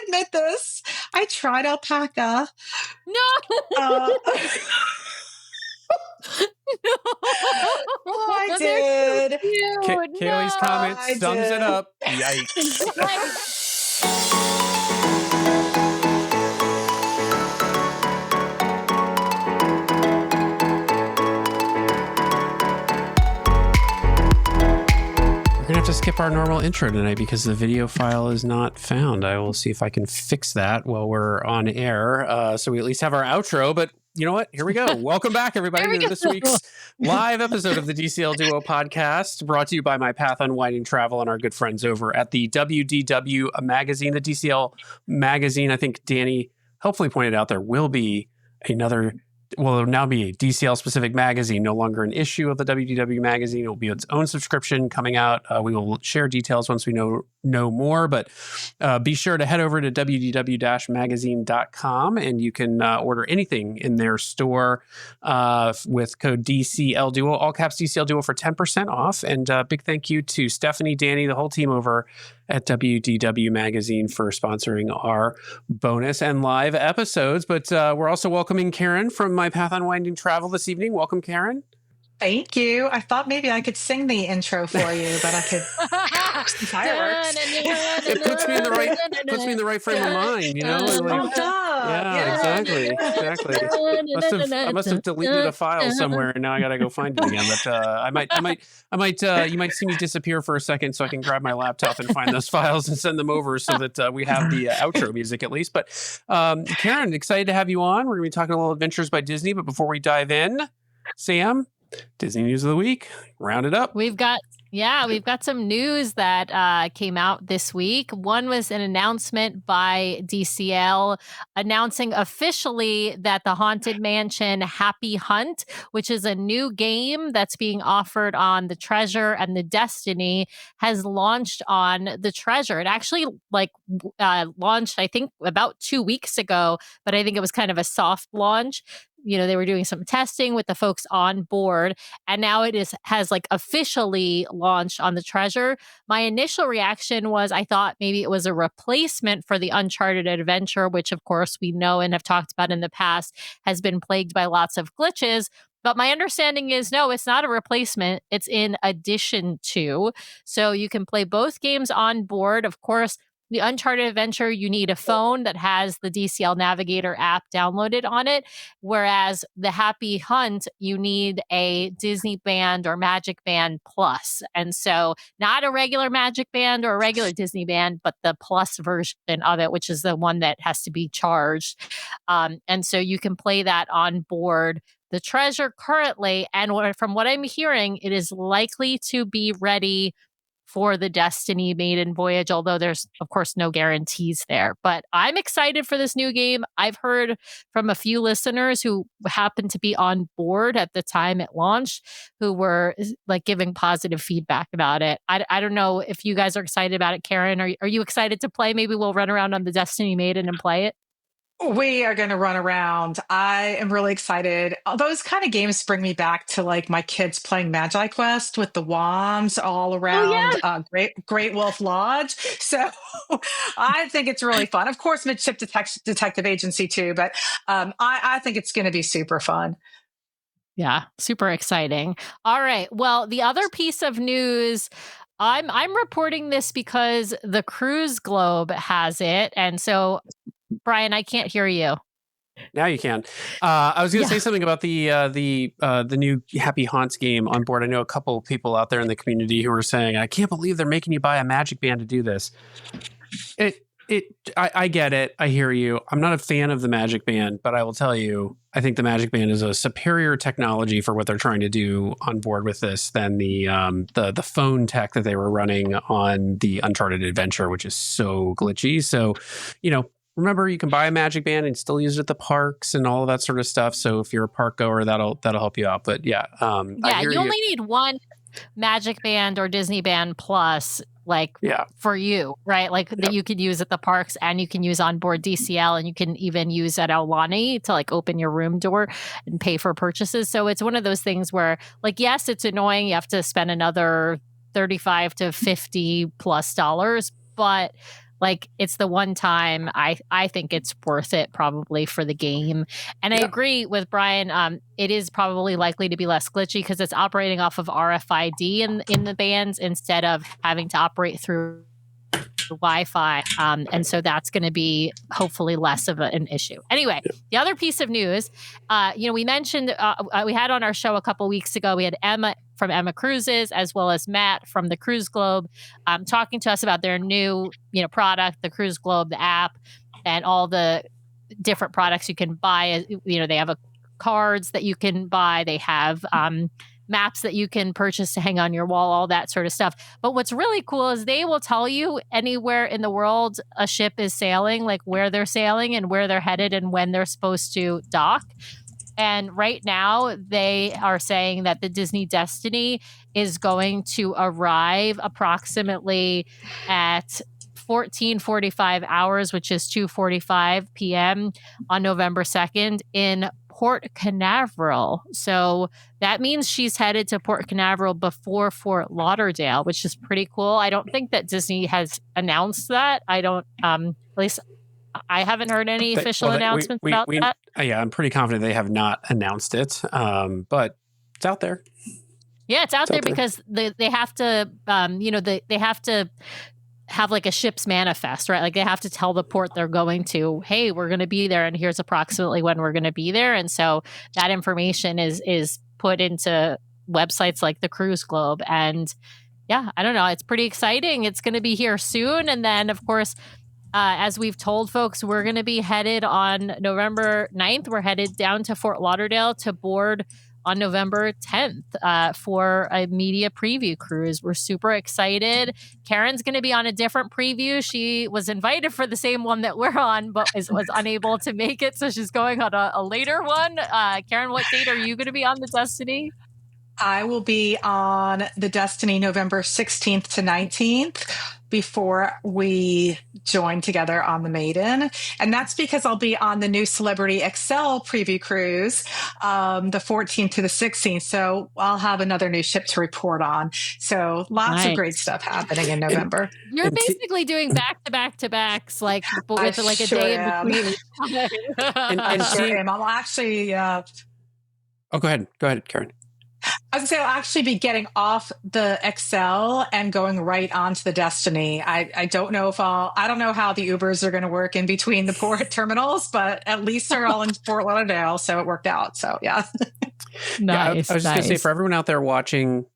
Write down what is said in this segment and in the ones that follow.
admit this. I tried alpaca. No. Uh, No. I They're did. so cute. Kaylee's comment I sums it did. up. Yikes. Right. We're going to have to skip our normal intro tonight because the video file is not found. I will see if I can fix that while we're on air. So we at least have our outro, but you know what? Here we go. Welcome back, everybody, to this week's live episode of the DCL Duo podcast, brought to you by My Path Unwinding Travel and our good friends over at the WDW magazine, the DCL magazine. I think Danny helpfully pointed out there will be another. Well, it'll now be a DCL-specific magazine, no longer an issue of the WDW magazine. It will be its own subscription coming out. We will share details once we know more, but be sure to head over to wdw-magazine.com, and you can order anything in their store with code DCL Duo, all caps DCL Duo, for 10% off. And big thank you to Stephanie, Danny, the whole team over at WDW Magazine for sponsoring our bonus and live episodes. But we're also welcoming Karen from My Path Unwinding Travel this evening. Welcome, Karen. Thank you. I thought maybe I could sing the intro for you, but I could fireworks. It puts me in the right frame of mind, you know? Oh, duh. Yeah, exactly. I must have deleted a file somewhere, and now I got to go find it again. But you might see me disappear for a second, so I can grab my laptop and find those files and send them over, so that we have the outro music at least. But Karen, excited to have you on. We're going to be talking a little Adventures by Disney, but before we dive in, Sam, Disney News of the Week, round it up. We've got some news that came out this week. One was an announcement by DCL announcing officially that the Haunted Mansion Happy Hunt, which is a new game that's being offered on the Treasure and the Destiny, has launched on the Treasure. It actually launched, I think, about 2 weeks ago, but I think it was kind of a soft launch. You know, they were doing some testing with the folks on board, and now it has officially launched on the Treasure. My initial reaction was I thought maybe it was a replacement for the Uncharted Adventure, which of course we know and have talked about in the past has been plagued by lots of glitches. But my understanding is, no, it's not a replacement. It's in addition to. So you can play both games on board. Of course, the Uncharted Adventure, you need a phone that has the DCL Navigator app downloaded on it, whereas the Happy Hunt, you need a Disney Band or Magic Band Plus. And so not a regular Magic Band or a regular Disney Band, but the Plus version of it, which is the one that has to be charged. And so you can play that on board the Treasure currently. And from what I'm hearing, it is likely to be ready for the Destiny maiden voyage, although there's, of course, no guarantees there. But I'm excited for this new game. I've heard from a few listeners who happened to be on board at the time it launched, who were giving positive feedback about it. I don't know if you guys are excited about it. Karen, are you excited to play? Maybe we'll run around on the Destiny maiden and play it. We are going to run around. I am really excited. Those kind of games bring me back to my kids playing Magi Quest with the wands all around Great Wolf Lodge. So I think it's really fun. Of course, Midship Detective Agency too, but I think it's going to be super fun. Yeah, super exciting. All right. Well, the other piece of news, I'm reporting this because the Cruise Globe has it, and so Brian, I can't hear you. Now you can. I was going to say something about the new Happy Haunts game on board. I know a couple of people out there in the community who are saying, "I can't believe they're making you buy a Magic Band to do this." I get it. I hear you. I'm not a fan of the Magic Band, but I will tell you, I think the Magic Band is a superior technology for what they're trying to do on board with this than the phone tech that they were running on the Uncharted Adventure, which is so glitchy. So, remember, you can buy a Magic Band and still use it at the parks and all of that sort of stuff. So if you're a park goer, that'll help you out. But you only need one Magic Band or Disney Band Plus, for you, right? That you could use at the parks and you can use on board DCL, and you can even use at Aulani to open your room door and pay for purchases. So it's one of those things where yes, it's annoying. You have to spend another $35 to $50+ but Like, it's the one time I think it's worth it probably for the game. And I agree with Brian. It is probably likely to be less glitchy because it's operating off of RFID in the bands instead of having to operate through Wi-Fi. And so that's going to be hopefully less of an issue. Anyway, the other piece of news, we mentioned, we had on our show a couple weeks ago, we had Emma from Emma Cruises, as well as Matt from the Cruise Globe, talking to us about their new, product, the Cruise Globe, the app, and all the different products you can buy. They have cards that you can buy. They have maps that you can purchase to hang on your wall, all that sort of stuff. But what's really cool is they will tell you anywhere in the world a ship is sailing, like where they're sailing and where they're headed and when they're supposed to dock. And right now they are saying that the Disney Destiny is going to arrive approximately at 14:45 hours, which is 2:45 p.m. on November 2nd in Port Canaveral. So that means she's headed to Port Canaveral before Fort Lauderdale, which is pretty cool. I don't think that Disney has announced that. I don't, at least I haven't heard any official announcements about that. Yeah, I'm pretty confident they have not announced it, but it's out there. Yeah, it's out there because they have to, they have to have like a ship's manifest, right? Like they have to tell the port they're going to, hey, we're going to be there and here's approximately when we're going to be there. And so that information is put into websites like the Cruise Globe. And yeah, I don't know. It's pretty exciting. It's going to be here soon. And then, of course, as we've told folks, we're going to be headed on November 9th. We're headed down to Fort Lauderdale to board on November 10th for a media preview cruise. We're super excited. Karen's going to be on a different preview. She was invited for the same one that we're on, but was unable to make it. So she's going on a later one. Karen, what date are you going to be on the Destiny? I will be on the Destiny November 16th to 19th before we join together on the Maiden. And that's because I'll be on the new Celebrity XL preview cruise, the 14th to the 16th. So I'll have another new ship to report on. So lots of great stuff happening in November. You're basically doing back-to-back-to-backs, like, but with like a day in between. I'll actually... Oh, go ahead. Go ahead, Karen. I was going to say I'll actually be getting off the XL and going right onto the Destiny. I don't know I don't know how the Ubers are going to work in between the port terminals, but at least they're all in Fort Lauderdale, so it worked out. So yeah. Nice. I was just going to say, for everyone out there watching,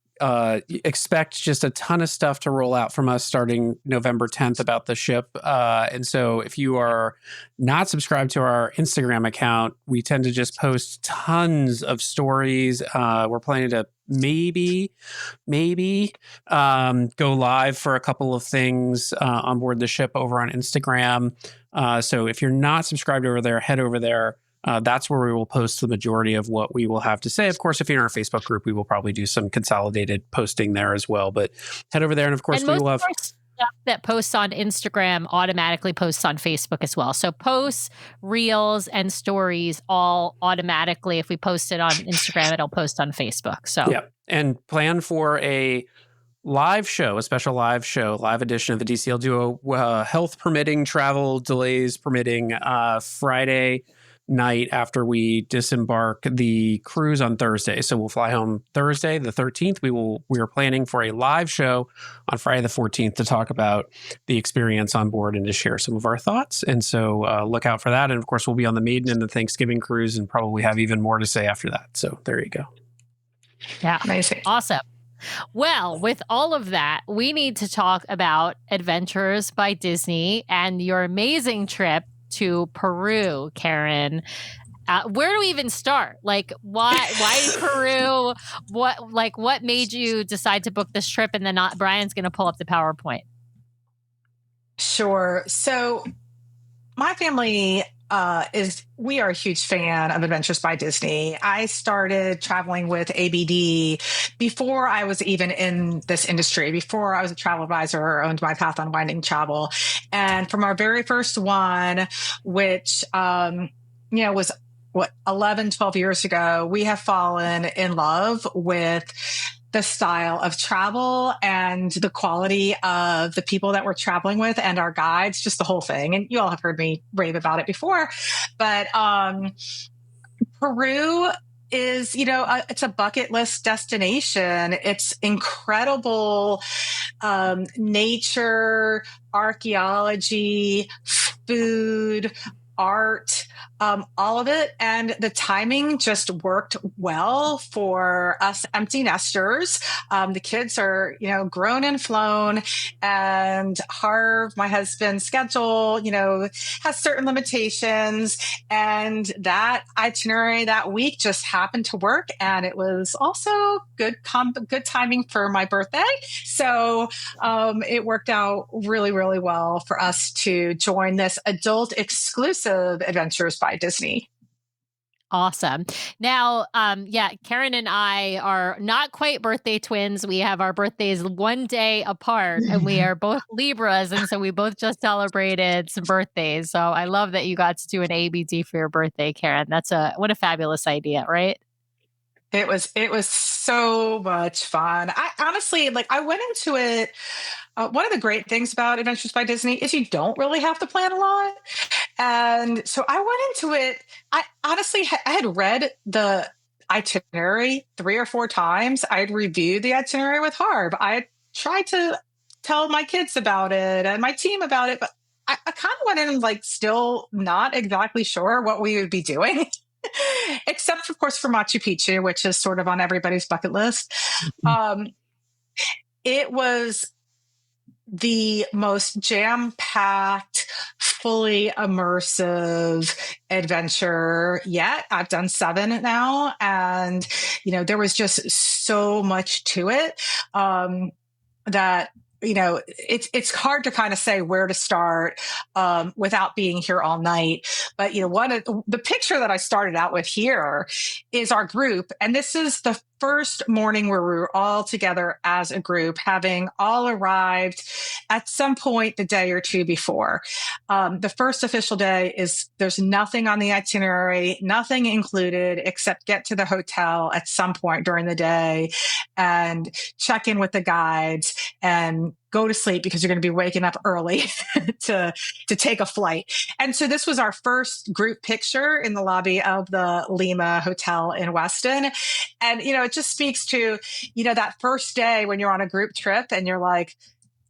expect just a ton of stuff to roll out from us starting November 10th about the ship. And so if you are not subscribed to our Instagram account, we tend to just post tons of stories. We're planning to maybe go live for a couple of things on board the ship over on Instagram. So if you're not subscribed over there, head over there. That's where we will post the majority of what we will have to say. Of course, if you're in our Facebook group, we will probably do some consolidated posting there as well. But head over there, and of course, we will have stuff that posts on Instagram automatically posts on Facebook as well. So posts, reels, and stories all automatically. If we post it on Instagram, it'll post on Facebook. So yeah, and plan for a live show, a special live show, live edition of the DCL Duo, health permitting, travel delays permitting, Friday night after we disembark the cruise on Thursday. So we'll fly home Thursday, the 13th. We are planning for a live show on Friday the 14th to talk about the experience on board and to share some of our thoughts. And so look out for that. And of course, we'll be on the Maiden and the Thanksgiving cruise and probably have even more to say after that. So there you go. Yeah. Amazing. Awesome. Well, with all of that, we need to talk about Adventurous by Disney and your amazing trip to Peru, Karen. Where do we even start? Like, why Peru? What made you decide to book this trip? And then Brian's going to pull up the PowerPoint. Sure. So my family we are a huge fan of Adventures by Disney. I started traveling with ABD before I was even in this industry, before I was a travel advisor or owned my Path Unwinding Travel. And from our very first one, which, was 11, 12 years ago, we have fallen in love with the style of travel and the quality of the people that we're traveling with and our guides, just the whole thing. And you all have heard me rave about it before, but Peru is, it's a bucket list destination. It's incredible nature, archaeology, food, art, all of it. And the timing just worked well for us empty nesters. The kids are, grown and flown, and Harv, my husband's schedule, has certain limitations. And that itinerary that week just happened to work. And it was also good timing for my birthday. So it worked out really, really well for us to join this adult exclusive Adventures by Disney. Awesome. Now, Karen and I are not quite birthday twins. We have our birthdays one day apart, and we are both Libras, and so we both just celebrated some birthdays. So I love that you got to do an ABD for your birthday, Karen. What a fabulous idea, right? It was so much fun. I honestly, I went into it. One of the great things about Adventures by Disney is you don't really have to plan a lot. And so I went into it. I honestly, I had read the itinerary 3 or 4 times. I had reviewed the itinerary with Harb. I had tried to tell my kids about it and my team about it, but I kind of went in still not exactly sure what we would be doing. Except, of course, for Machu Picchu, which is sort of on everybody's bucket list. It was the most jam-packed, fully immersive adventure yet. I've done 7 now, and there was just so much to it that it's hard to kind of say where to start without being here all night. But one of the picture that I started out with here is our group, and this is the first morning where we were all together as a group, having all arrived at some point the day or two before. The first official day there's nothing on the itinerary, nothing included except get to the hotel at some point during the day and check in with the guides and go to sleep because you're going to be waking up early to take a flight. And so this was our first group picture in the lobby of the Lima Hotel in Weston. And, it just speaks to, that first day when you're on a group trip and you're like,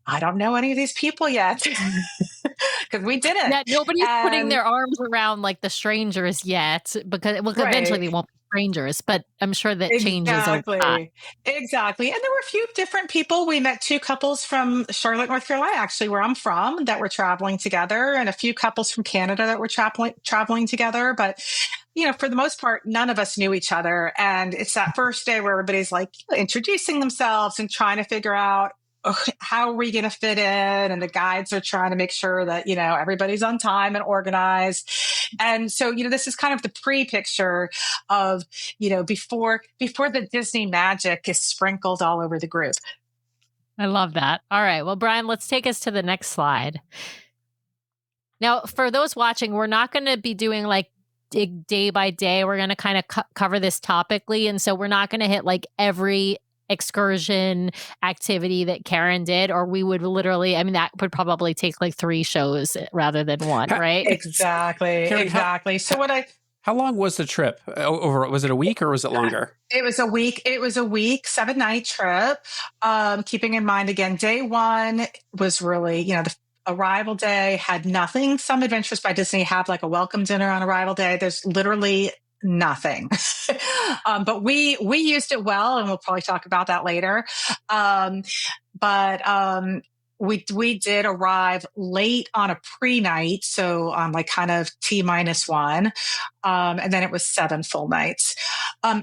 I don't know any of these people yet because we didn't. Yeah, nobody's putting their arms around the strangers yet because eventually they won't be strangers, but I'm sure that changes over time. Exactly. And there were a few different people. We met 2 couples from Charlotte, North Carolina, actually, where I'm from, that were traveling together, and a few couples from Canada that were traveling together. But, for the most part, none of us knew each other. And it's that first day where everybody's introducing themselves and trying to figure out, how are we going to fit in? And the guides are trying to make sure that, everybody's on time and organized. And so, this is kind of the pre-picture of, before the Disney magic is sprinkled all over the group. I love that. All right. Well, Brian, let's take us to the next slide. Now, for those watching, we're not going to be doing day by day. We're going to kind of cover this topically. And so we're not going to hit every excursion activity that Karen did, or we would literally, that would probably take 3 shows rather than 1, right? Exactly. Karen, exactly. How long was the trip? Over, was it a week or was it longer? It was a week. It was a week, 7-night trip. Keeping in mind, again, day 1 was really, the arrival day had nothing. Some Adventures by Disney have a welcome dinner on arrival day. There's literally nothing. But we used it well, and we'll probably talk about that later. We did arrive late on a pre-night, so on kind of T-1, and then it was 7 full nights.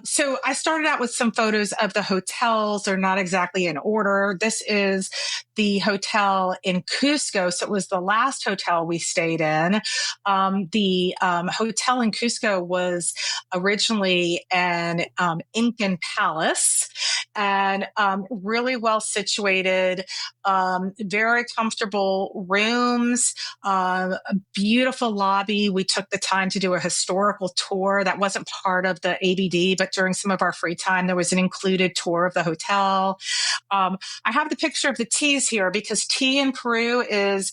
So I started out with some photos of the hotels. They're not exactly in order. This is the hotel in Cusco. So it was the last hotel we stayed in. The hotel in Cusco was originally an Incan palace, and really well situated, very comfortable rooms, a beautiful lobby. We took the time to do a historical tour that wasn't part of the ABD tea, but during some of our free time, there was an included tour of the hotel. I have the picture of the teas here because tea in Peru is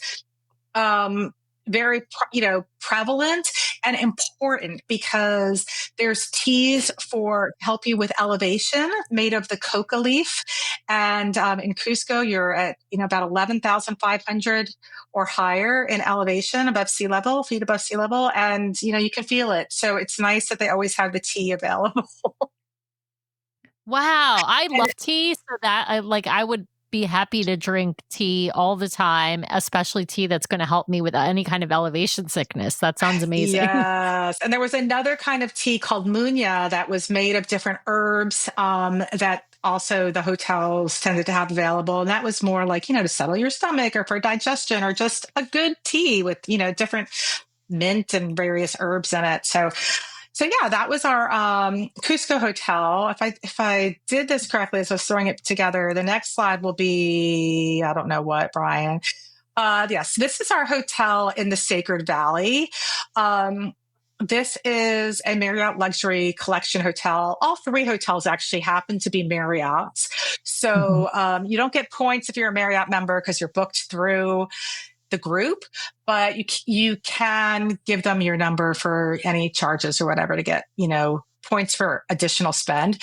um, very, prevalent and important because there's teas for help you with elevation made of the coca leaf. And in Cusco, you're at, about 11,500 or higher in elevation above sea level, feet above sea level. And, you can feel it. So it's nice that they always have the tea available. Wow, I And love tea, so that I would be happy to drink tea all the time, especially tea that's gonna help me with any kind of elevation sickness. That sounds amazing. yes. And there was another kind of tea called munya that was made of different herbs that also the hotels tended to have available. And that was more like, to settle your stomach or for digestion or just a good tea with, different mint and various herbs in it. So yeah, that was our Cusco hotel. If I did this correctly as I was throwing it together, the next slide will be I don't know what, Brian. Yes, this is our hotel in the Sacred Valley. Um, this is a Marriott Luxury Collection hotel. All three hotels actually happen to be Marriott's. Mhm. So you don't get points if you're a Marriott member because you're booked through the group, but you can give them your number for any charges or whatever to get, points for additional spend.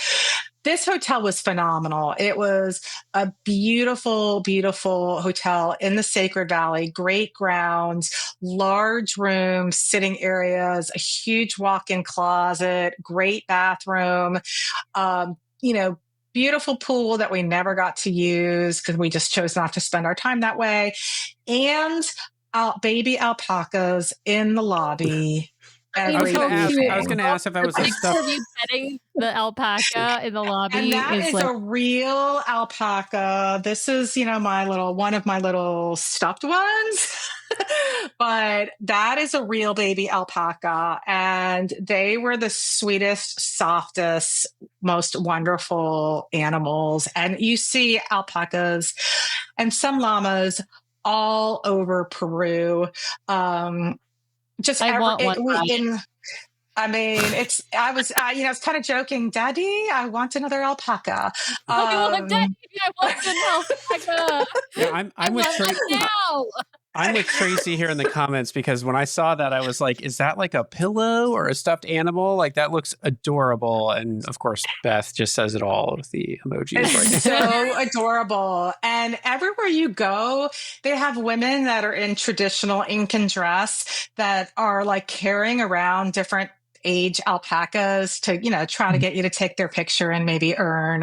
This hotel was phenomenal. It was a beautiful, beautiful hotel in the Sacred Valley, great grounds, large rooms, sitting areas, a huge walk-in closet, great bathroom, um, you know, beautiful pool that we never got to use because we just chose not to spend our time that way, and baby alpacas in the lobby I was It's gonna so every ask. cute. I was evening. gonna ask if that The was a picture of stuffed. you petting the alpaca in the And lobby that is is like a real alpaca. This is, one of my little stuffed ones. But that is a real baby alpaca. And they were the sweetest, softest, most wonderful animals. And you see alpacas and some llamas all over Peru. Um, just I ever, want one, Brian. I mean, I was kind of joking, Daddy, I want another alpaca. I want that. Um, I want an alpaca. Yeah, I I'm with want one now. I'm with Tracy here in the comments because when I saw that, I was like, is that like a pillow or a stuffed animal? Like, that looks adorable. And of course, Beth just says it all with the emojis it's right so adorable. And everywhere you go, they have women that are in traditional Incan dress that are like carrying around different age alpacas to, try to get you to take their picture and maybe earn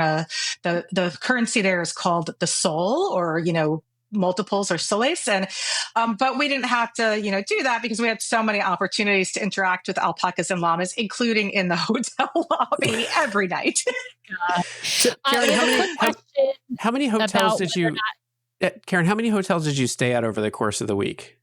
the currency there is called the sol, or, multiples or soles. And but we didn't have to do that because we had so many opportunities to interact with alpacas and llamas, including in the hotel lobby every night. So, Karen, We have a quick question how many hotels about did you, Karen, how many hotels did you stay at over the course of the week?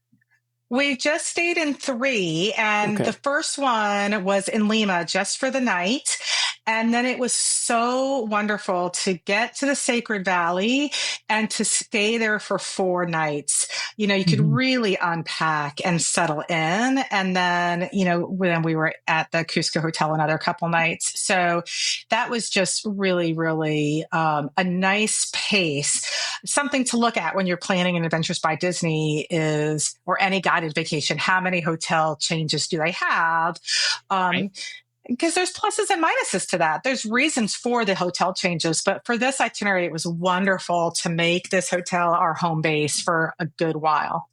We just stayed in three, and the Okay. first one was in Lima just for the night. And then it was so wonderful to get to the Sacred Valley and to stay there for 4 nights. You could Mhm. really unpack and settle in. And then, when we were at the Cusco Hotel another couple nights. So that was just really, really a nice pace. Something to look at when you're planning an Adventures by Disney is, or any guided vacation, how many hotel changes do they have? Right. Because there's pluses and minuses to that. There's reasons for the hotel changes, but for this itinerary, it was wonderful to make this hotel our home base for a good while.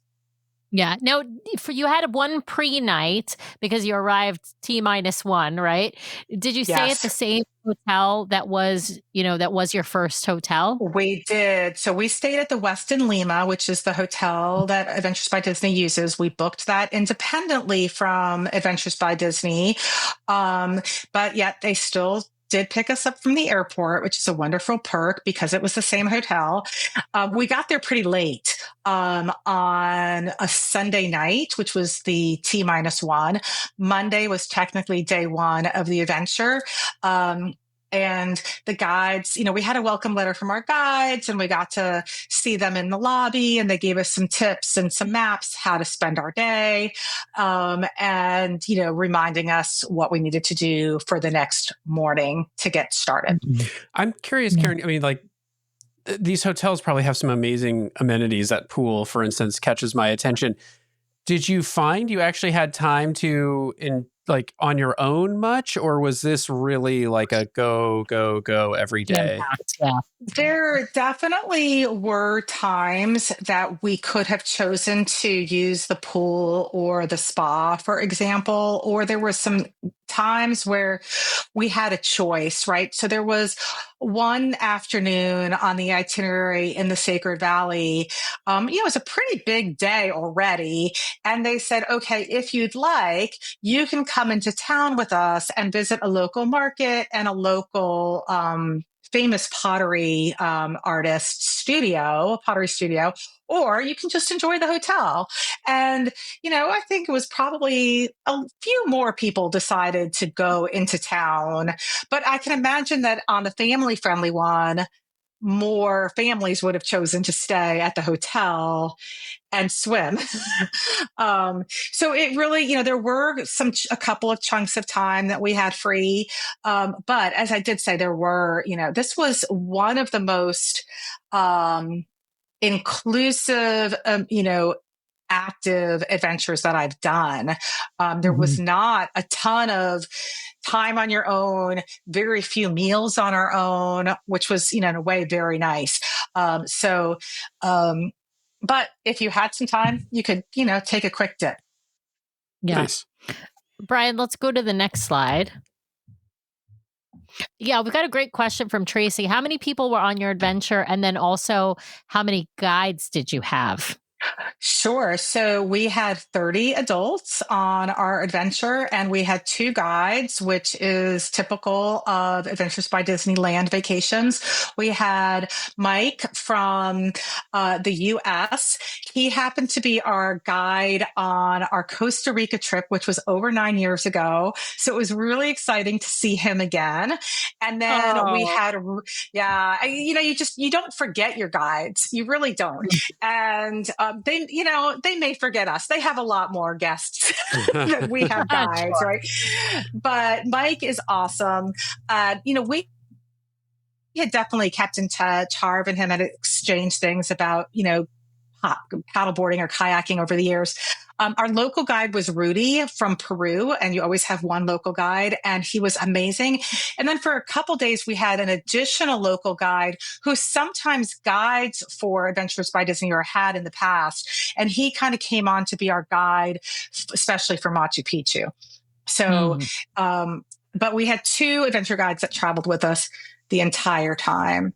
Yeah. Now, for you had one pre-night because you arrived T-1, right? Did you stay at the Yes. same hotel that was your first hotel? We did. So we stayed at the Westin Lima, which is the hotel that Adventures by Disney uses. We booked that independently from Adventures by Disney. But yet they still did pick us up from the airport, which is a wonderful perk because it was the same hotel. We got there pretty late on a Sunday night, which was the T-1. Monday was technically day one of the adventure. And the guides, we had a welcome letter from our guides, and we got to see them in the lobby, and they gave us some tips and some maps how to spend our day, and reminding us what we needed to do for the next morning to get started. I'm curious, Karen. I mean, like, these hotels probably have some amazing amenities. That pool, for instance, catches my attention. Did you find you actually had time to on your own much, or was this really like a go, go, go every day? Yeah. There definitely were times that we could have chosen to use the pool or the spa, for example, or there were some times where we had a choice, right? So there was one afternoon on the itinerary in the Sacred Valley. It was a pretty big day already. And they said, okay, if you'd like, you can come into town with us and visit a local market and a local, famous pottery pottery studio, or you can just enjoy the hotel. And, I think it was probably a few more people decided to go into town, but I can imagine that on the family friendly one, more families would have chosen to stay at the hotel and swim. So it really, there were a couple of chunks of time that we had free. But as I did say, there were, this was one of the most inclusive, active adventures that I've done. There was not a ton of time on your own, very few meals on our own, which was, in a way, very nice. But if you had some time, you could, take a quick dip. Yeah. Nice. Brian, let's go to the next slide. Yeah, we've got a great question from Tracy. How many people were on your adventure? And then also, how many guides did you have? Sure. So we had 30 adults on our adventure, and we had 2 guides, which is typical of Adventures by Disneyland vacations. We had Mike from the US. He happened to be our guide on our Costa Rica trip, which was over 9 years ago. So it was really exciting to see him again. And then we had, you don't forget your guides. You really don't. And they may forget us. They have a lot more guests than we have guides, Sure. right? But Mike is awesome. We had definitely kept in touch. Harv and him had exchanged things about, paddleboarding or kayaking over the years. Our local guide was Rudy from Peru, and you always have one local guide, and he was amazing. And then for a couple days, we had an additional local guide who sometimes guides for Adventures by Disney or had in the past, and he kind of came on to be our guide, especially for Machu Picchu. So, but we had 2 adventure guides that traveled with us the entire time.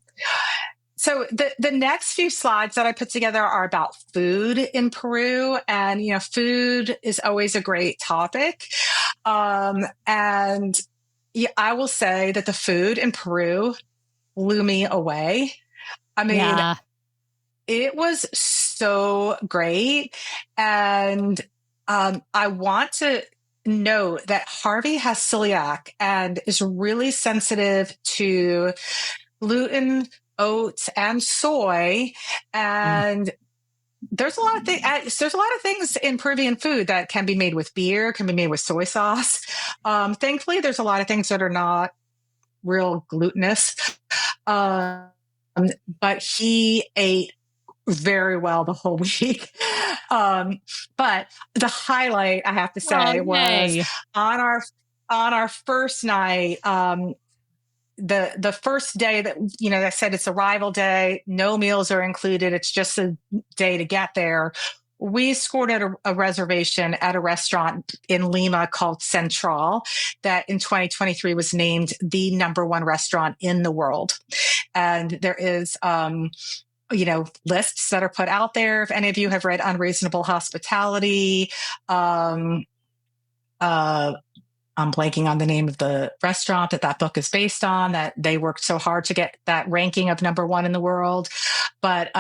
So the next few slides that I put together are about food in Peru, and food is always a great topic. And I will say that the food in Peru blew me away. I mean, It was so great, and I want to note that Harvey has celiac and is really sensitive to gluten, oats, and soy, and there's a lot of things in Peruvian food that can be made with beer, can be made with soy sauce. Thankfully, there's a lot of things that are not real glutinous, but he ate very well the whole week. But the highlight, I have to say, was on our first night. The first day that, I said it's arrival day, no meals are included. It's just a day to get there. We scored at a reservation at a restaurant in Lima called Central that in 2023 was named the #1 restaurant in the world. And there is, lists that are put out there. If any of you have read Unreasonable Hospitality, I'm blanking on the name of the restaurant that book is based on, that they worked so hard to get that ranking of #1 in the world. But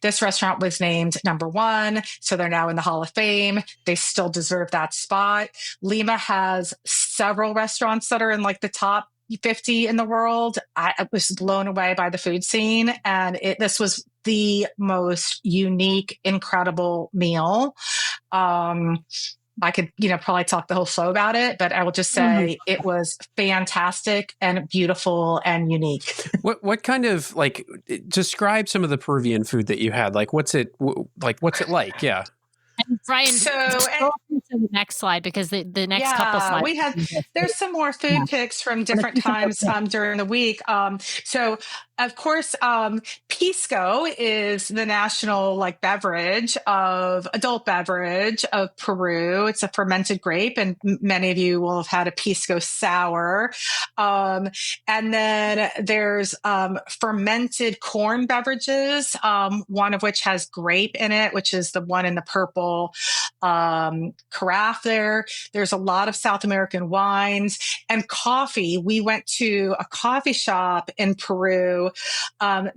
this restaurant was named #1. So they're now in the Hall of Fame. They still deserve that spot. Lima has several restaurants that are in like the top 50 in the world. I was blown away by the food scene, and this was the most unique, incredible meal. I could, probably talk the whole show about it, but I will just say it was fantastic and beautiful and unique. What kind of, like, describe some of the Peruvian food that you had? Like, what's it like? Yeah. And Brian, So, go to the next slide, because the next couple slides. there's some more food pics from different times during the week. So of course, pisco is the national adult beverage of Peru. It's a fermented grape, and many of you will have had a pisco sour. And then there's fermented corn beverages, one of which has grape in it, which is the one in the purple carafe there. There's a lot of South American wines and coffee. We went to a coffee shop in Peru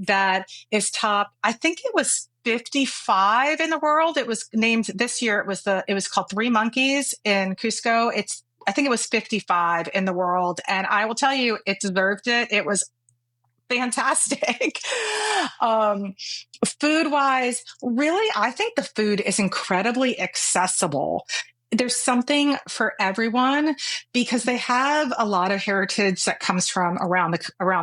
that is top, I think it was 55 in the world. It was named this year. It was called Three Monkeys in Cusco. I think it was 55 in the world. And I will tell you, it deserved it. It was fantastic. Food wise, really, I think the food is incredibly accessible. There's something for everyone because they have a lot of heritage that comes from around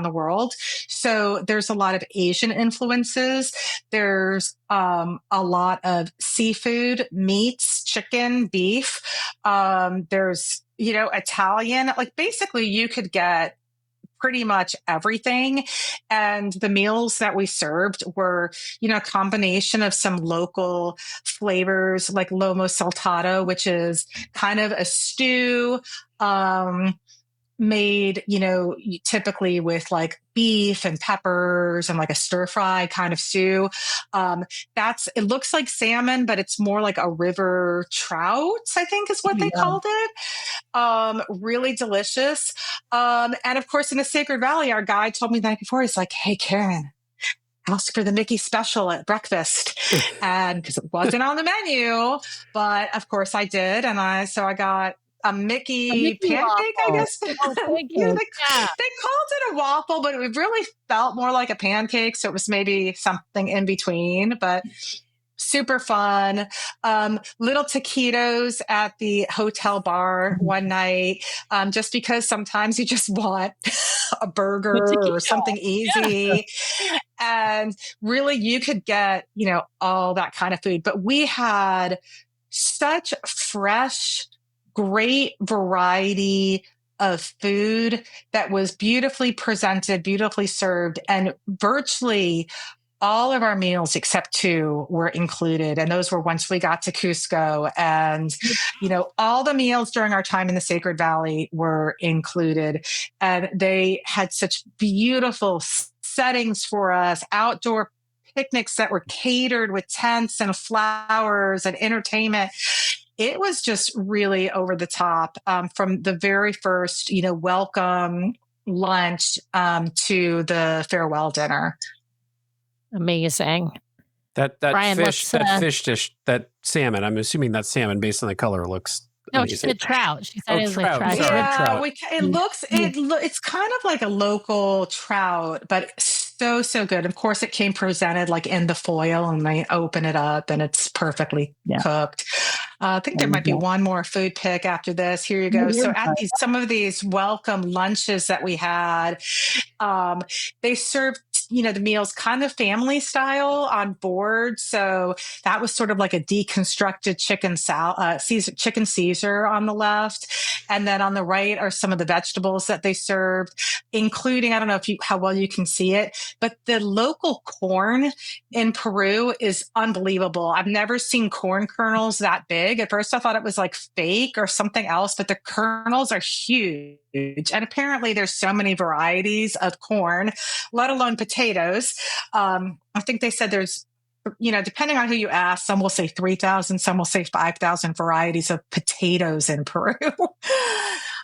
the world. So there's a lot of Asian influences. There's a lot of seafood, meats, chicken, beef. There's, Italian. Like basically you could get pretty much everything. And the meals that we served were, a combination of some local flavors like lomo saltado, which is kind of a stew, made, typically with like beef and peppers and like a stir fry kind of stew. It looks like salmon, but it's more like a river trout, I think is what they called it. Really delicious. And of course, in the Sacred Valley, our guide told me the night before, he's like, "Hey, Karen, ask for the Mickey special at breakfast." And because it wasn't on the menu, but of course I did. And I got a Mickey pancake, waffle. I guess. They called it a waffle, but it really felt more like a pancake. So it was maybe something in between, but super fun. Little taquitos at the hotel bar one night, just because sometimes you just want a burger or something easy. Yeah. And really you could get, all that kind of food. But we had such fresh, great variety of food that was beautifully presented, beautifully served, and virtually all of our meals except two were included. And those were once we got to Cusco. And, all the meals during our time in the Sacred Valley were included. And they had such beautiful settings for us, outdoor picnics that were catered with tents and flowers and entertainment. It was just really over the top, from the very first, welcome lunch to the farewell dinner. Amazing. That Brian, fish dish, that salmon. I'm assuming that salmon, based on the color, looks. No, she said trout. She said it was trout. like trout. Sorry, trout. It's kind of like a local trout, but so good. Of course, it came presented like in the foil, and they open it up, and it's perfectly cooked. I think there might be one more food pick after this. Here you go. So at some of these welcome lunches that we had, they served, the meals kind of family style on board. So that was sort of like a deconstructed chicken Caesar on the left. And then on the right are some of the vegetables that they served, including, I don't know how well you can see it, but the local corn in Peru is unbelievable. I've never seen corn kernels that big. At first I thought it was like fake or something else, but the kernels are huge. And apparently there's so many varieties of corn, let alone potatoes. I think they said there's, depending on who you ask, some will say 3,000, some will say 5,000 varieties of potatoes in Peru.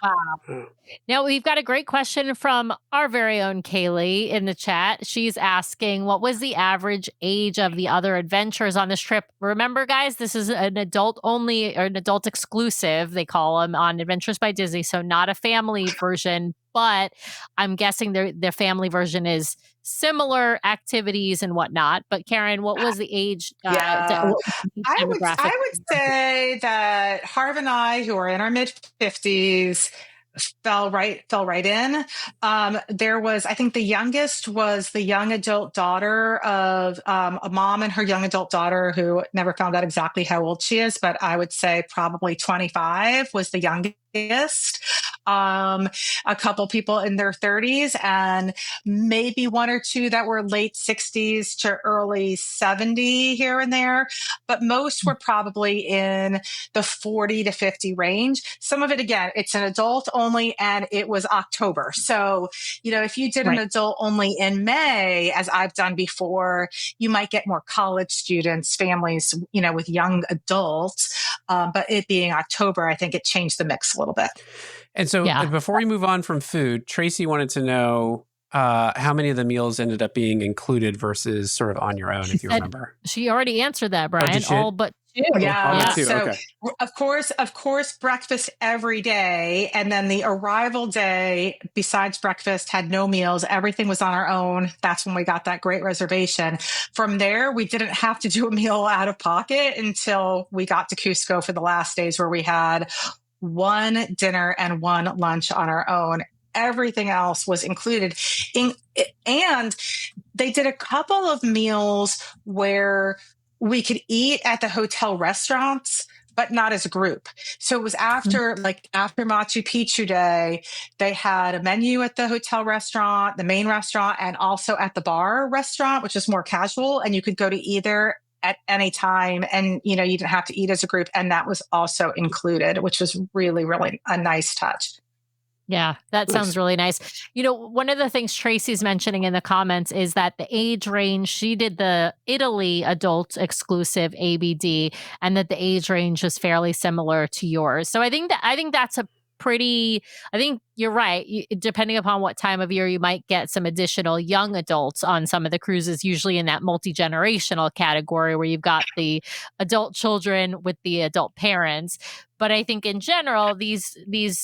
Wow. Now, we've got a great question from our very own Kaylee in the chat. She's asking, what was the average age of the other adventurers on this trip? Remember, guys, this is an adult only, or an adult exclusive, they call them, on Adventures by Disney. So not a family version, but I'm guessing their family version is similar activities and whatnot. But Karen, what was the age? Yeah, What was the age I would demographic? I would say that Harv and I, who are in our mid 50s, fell right in. There was, I think, the youngest was the young adult daughter of a mom and her young adult daughter, who never found out exactly how old she is, but I would say probably 25 was the youngest. Um, a couple people in their 30s, and maybe one or two that were late 60s to early 70 here and there, but most were probably in the 40 to 50 range. Some of it, again, it's an adult only, and it was October. So, if you did an Right. adult only in May, as I've done before, you might get more college students, families, with young adults. But it being October, I think it changed the mix a little bit. And so Yeah. before we move on from food, Tracy wanted to know how many of the meals ended up being included versus sort of on your own, if you remember. She already answered that, Oh, did Brian. she? All but two. All but Yeah. two. So, Okay. of course, breakfast every day. And then the arrival day, besides breakfast, had no meals. Everything was on our own. That's when we got that great reservation. From there, we didn't have to do a meal out of pocket until we got to Cusco for the last days, where we had one dinner and one lunch on our own. Everything else was included. And they did a couple of meals where we could eat at the hotel restaurants, but not as a group. So it was after Machu Picchu Day, they had a menu at the hotel restaurant, the main restaurant, and also at the bar restaurant, which is more casual. And you could go to either at any time, and you didn't have to eat as a group. And that was also included, which was really, really a nice touch. Yeah, that sounds really nice. One of the things Tracy's mentioning in the comments is that the age range, she did the Italy adult exclusive ABD, and that the age range is fairly similar to yours. So I think that's I think you're right. Depending upon what time of year, you might get some additional young adults on some of the cruises, usually in that multi-generational category where you've got the adult children with the adult parents. But I think in general, these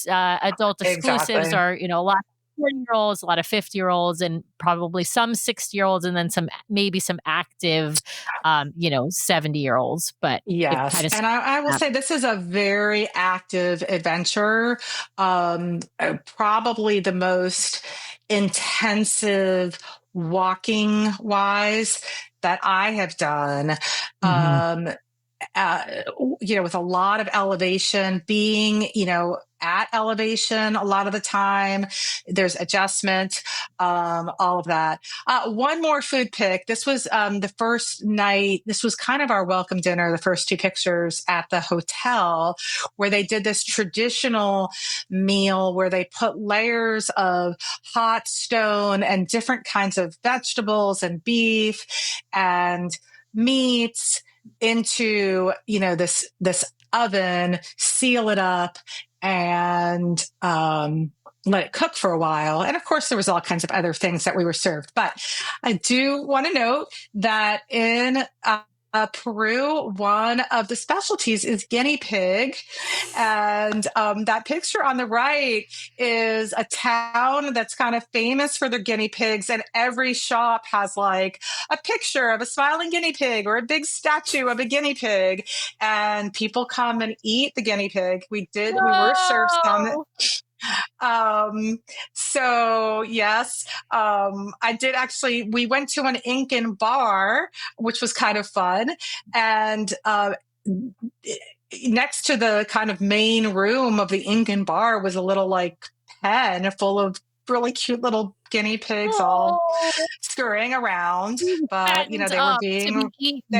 adult exclusives Exactly. are, a lot of 40-year-olds, a lot of 50-year-olds, and probably some 60-year-olds, and then maybe some active, 70-year-olds. But it Yes. kind of And I will say this is a very active adventure. Probably the most intensive walking wise that I have done. Um, uh, with a lot of elevation, being, at elevation a lot of the time. There's adjustment, all of that. One more food pick. This was the first night. This was kind of our welcome dinner, the first two pictures at the hotel, where they did this traditional meal where they put layers of hot stone and different kinds of vegetables and beef and meats into this oven, seal it up, and let it cook for a while. And of course, there was all kinds of other things that we were served. But I do want to note that in Peru, one of the specialties is guinea pig. And that picture on the right is a town that's kind of famous for their guinea pigs. And every shop has like a picture of a smiling guinea pig or a big statue of a guinea pig. And people come and eat the guinea pig. We were served some. So yes, I did actually, we went to an Incan bar, which was kind of fun. And, next to the kind of main room of the Incan bar was a little like pen full of really cute little guinea pigs all scurrying around, but fattened they were up to be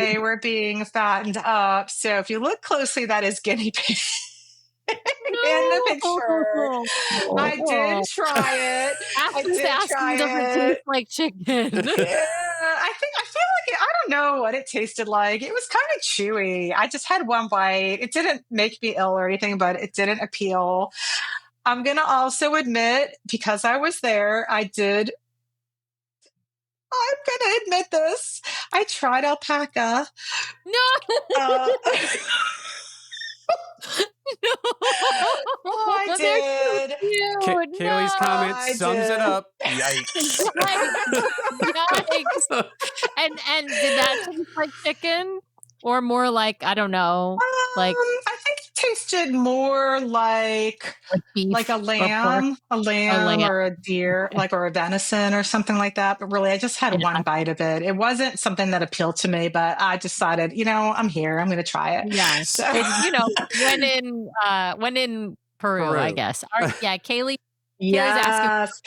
being fattened up. So if you look closely, that is guinea pig. In the picture. I did try it. I Ashley's did asking, try does it it. taste like chicken? Yeah, I feel like I don't know what it tasted like. It was kind of chewy. I just had one bite. It didn't make me ill or anything, but it didn't appeal. I'm going to also admit, because I was there, I'm going to admit this. I tried alpaca. No. Uh, No. I They're so did. cute. Kaylee's no. comment I sums it did. up. Yikes. Yikes. And did that taste like chicken? Or more like, I don't know, like I think it tasted more like beef a or pork? A lamb lamb. or a deer, Okay. or a venison or something like that. But really, I just had one Yeah. bite of it. It wasn't something that appealed to me, but I decided, I'm here. I'm going to try it. Yeah. So, When in Peru, I Peru. guess. All right, yeah, Kaylee's asking yes.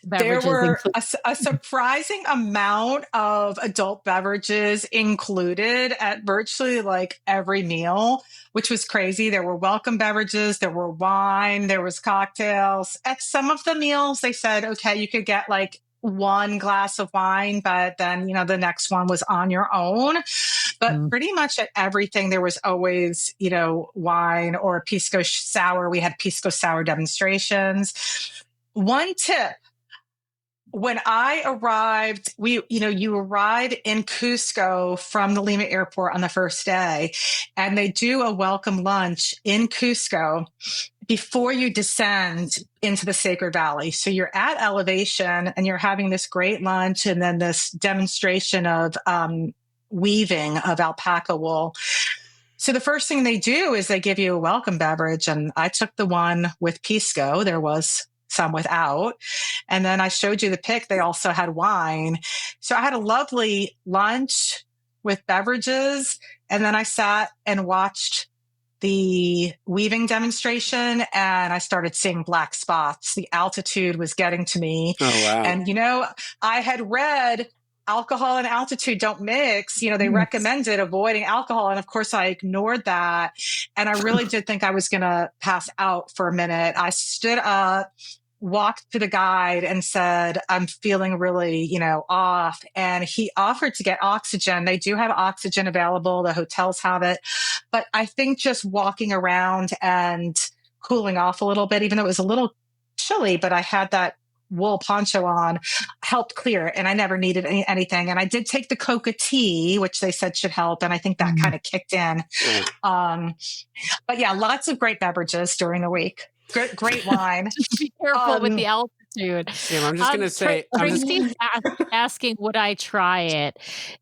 There beverages were include. a surprising amount of adult beverages included at virtually like every meal, which was crazy. There were welcome beverages, there were wine, there was cocktails. At some of the meals, they said, okay, you could get like one glass of wine, but then, the next one was on your own. But pretty much at everything, there was always, wine or pisco sour. We had pisco sour demonstrations. One tip: when I arrived, you arrive in Cusco from the Lima airport on the first day, and they do a welcome lunch in Cusco before you descend into the Sacred Valley. So you're at elevation and you're having this great lunch and then this demonstration of weaving of alpaca wool. So the first thing they do is they give you a welcome beverage. And I took the one with pisco. There was some without. And then I showed you the pic. They also had wine. So I had a lovely lunch with beverages. And then I sat and watched the weaving demonstration and I started seeing black spots. The altitude was getting to me. Oh, wow. And, I had read alcohol and altitude don't mix. They recommended avoiding alcohol. And of course, I ignored that. And I really did think I was going to pass out for a minute. I stood up, walked to the guide and said, I'm feeling really, off. And he offered to get oxygen. They do have oxygen available. The hotels have it. But I think just walking around and cooling off a little bit, even though it was a little chilly, but I had that wool poncho on, helped clear it. And I never needed anything. And I did take the coca tea, which they said should help. And I think that kind of kicked in. But yeah, lots of great beverages during the week. Great wine. Just be careful with the altitude. Sam, I'm just going to say, Tracy's asking, would I try it?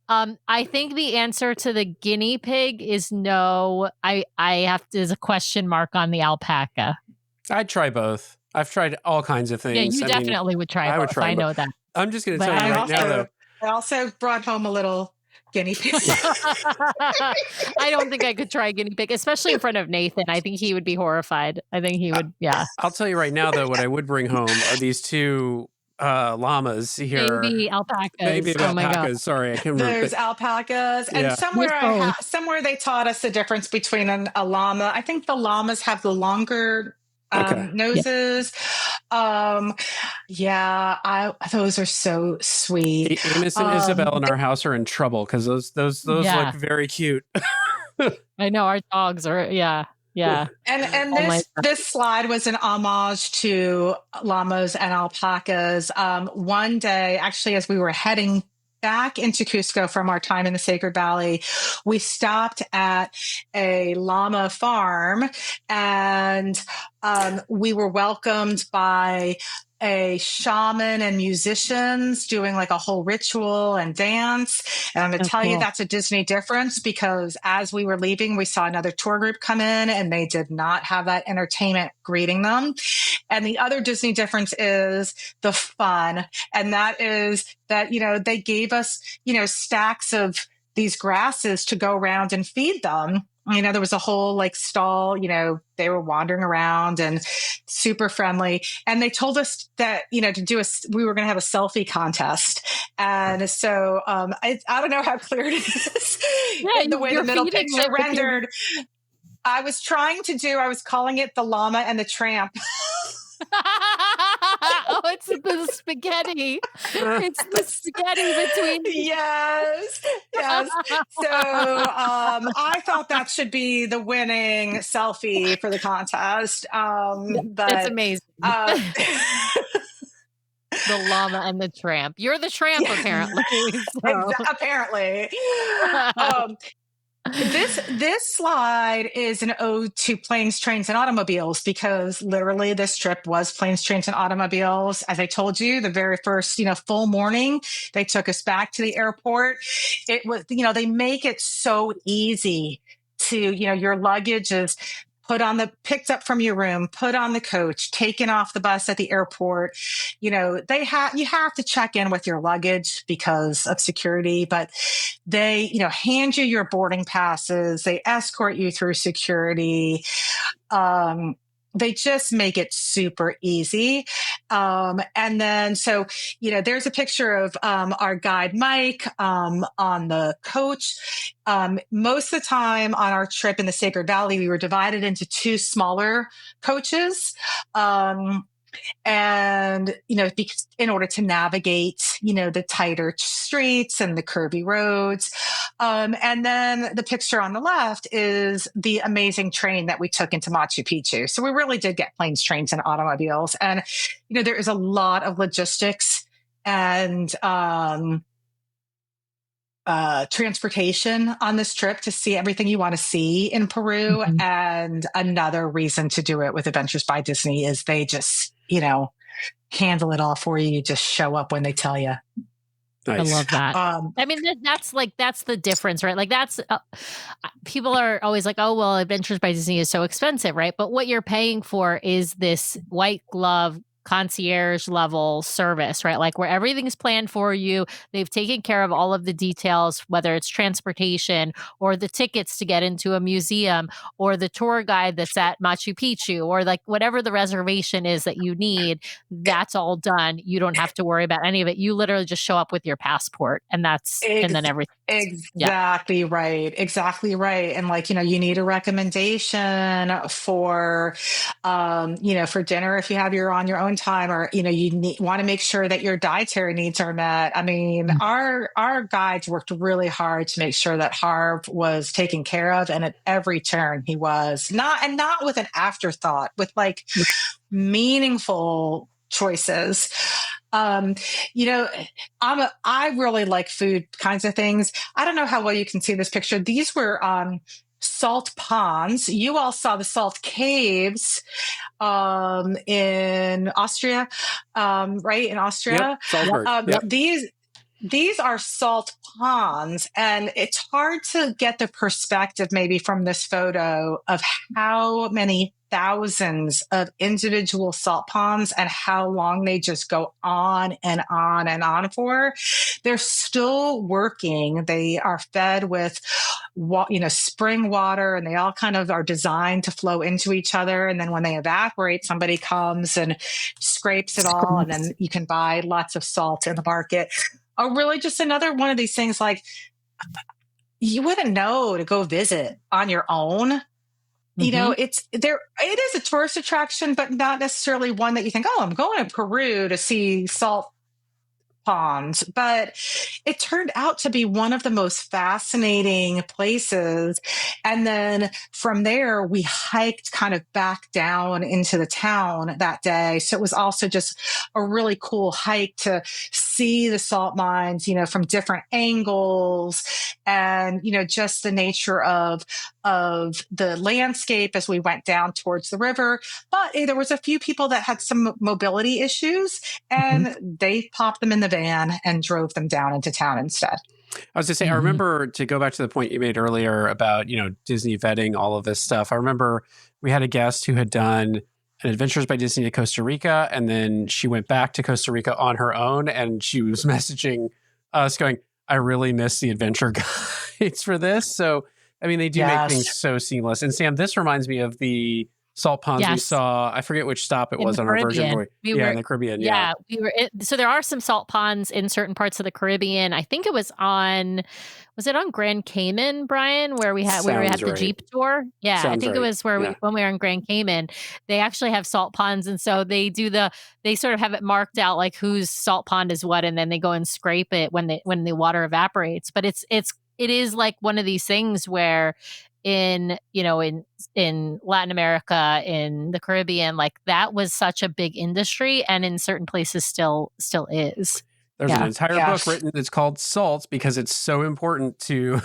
I think the answer to the guinea pig is no. I have to, there's a question mark on the alpaca. I'd try both. I've tried all kinds of things. Yeah, you definitely would try both. I know that. I'm just going to tell you right now, though. I also brought home a little guinea pig. I don't think I could try guinea pig, especially in front of Nathan. I think he would be horrified. I think he would, yeah. I'll tell you right now, though, what I would bring home are these two llamas here. Baby alpacas. Baby oh my alpacas. God. Sorry, I can't remember. There's alpacas. And somewhere they taught us the difference between a llama. I think the llamas have the longer noses. Those are so sweet. Amos and Isabel in our house are in trouble because those look very cute. I know our dogs are, yeah. And this slide was an homage to llamas and alpacas. One day, actually, as we were heading back into Cusco from our time in the Sacred Valley, we stopped at a llama farm and we were welcomed by a shaman and musicians doing like a whole ritual and dance. And I'm going to tell you that's a Disney difference because as we were leaving, we saw another tour group come in and they did not have that entertainment greeting them. And the other Disney difference is the fun. And that is that, they gave us, stacks of these grasses to go around and feed them. There was a whole like stall, they were wandering around and super friendly. And they told us that, we were going to have a selfie contest. And so I don't know how clear it is in the way the middle picture rendered. I was calling it the llama and the tramp. Oh, it's the spaghetti. It's the spaghetti between. Yes. So I thought that should be the winning selfie for the contest. But it's amazing. The llama and the tramp. You're the tramp, apparently. Apparently. This slide is an ode to planes, trains, and automobiles because literally this trip was planes, trains, and automobiles. As I told you, the very first, full morning, they took us back to the airport. It was, they make it so easy to, your luggage is picked up from your room, put on the coach, taken off the bus at the airport. You have to check in with your luggage because of security, but they, hand you your boarding passes. They escort you through security. They just make it super easy. And then, so, there's a picture of our guide, Mike, on the coach. Most of the time on our trip in the Sacred Valley, we were divided into two smaller coaches. And because in order to navigate the tighter streets and the curvy roads. And then the picture on the left is the amazing train that we took into Machu Picchu. So we really did get planes, trains, and automobiles. And there is a lot of logistics and transportation on this trip to see everything you want to see in Peru. And another reason to do it with Adventures by Disney is they just handle it all for you. You just show up when they tell you. Nice. I love that. I mean, that's the difference, right? Like that's people are always like, oh, well, Adventures by Disney is so expensive, right? But what you're paying for is this white glove concierge level service, right? Like where everything's planned for you. They've taken care of all of the details, whether it's transportation or the tickets to get into a museum or the tour guide that's at Machu Picchu or like whatever the reservation is that you need, that's all done. You don't have to worry about any of it. You literally just show up with your passport and and then everything. Exactly right. Exactly right. And like, you need a recommendation for, for dinner if you have on your own time, or, you want to make sure that your dietary needs are met. I mean, our guides worked really hard to make sure that Harv was taken care of. And at every turn he was not with an afterthought, with like meaningful choices. I really like food kinds of things. I don't know how well you can see this picture. These were salt ponds. You all saw the salt caves in Austria, right? In Austria. Yep, Salzburg. Yep. These are salt ponds, and it's hard to get the perspective maybe from this photo of how many thousands of individual salt ponds and how long they just go on and on and on for. They're still working. They are fed with spring water, and they all kind of are designed to flow into each other. And then when they evaporate, somebody comes and scrapes it all, and then you can buy lots of salt in the market. Really just another one of these things like you wouldn't know to go visit on your own. It is a tourist attraction, but not necessarily one that you think, oh, I'm going to Peru to see salt ponds. But it turned out to be one of the most fascinating places. And then from there, we hiked kind of back down into the town that day. So it was also just a really cool hike to see the salt mines, from different angles, and, just the nature of the landscape as we went down towards the river. But there was a few people that had some mobility issues, and they popped them in the van and drove them down into town instead. I was going to say, I remember, to go back to the point you made earlier about, Disney vetting all of this stuff. I remember we had a guest who had done an Adventures by Disney to Costa Rica, and then she went back to Costa Rica on her own, and she was messaging us going, I really miss the adventure guides for this. So, I mean, they do make things so seamless. And Sam, this reminds me of the salt ponds we saw. I forget which stop it was on our version. In the Caribbean. Yeah, so there are some salt ponds in certain parts of the Caribbean. I think it was on Grand Cayman, Brian, where we had the Jeep tour? Yeah, I think it was when we were in Grand Cayman. They actually have salt ponds, and so they sort of have it marked out like whose salt pond is what, and then they go and scrape it when the water evaporates. But it is like one of these things where in Latin America, in the Caribbean, like that was such a big industry, and in certain places still is. There's an entire book written that's called Salt, because it's so important to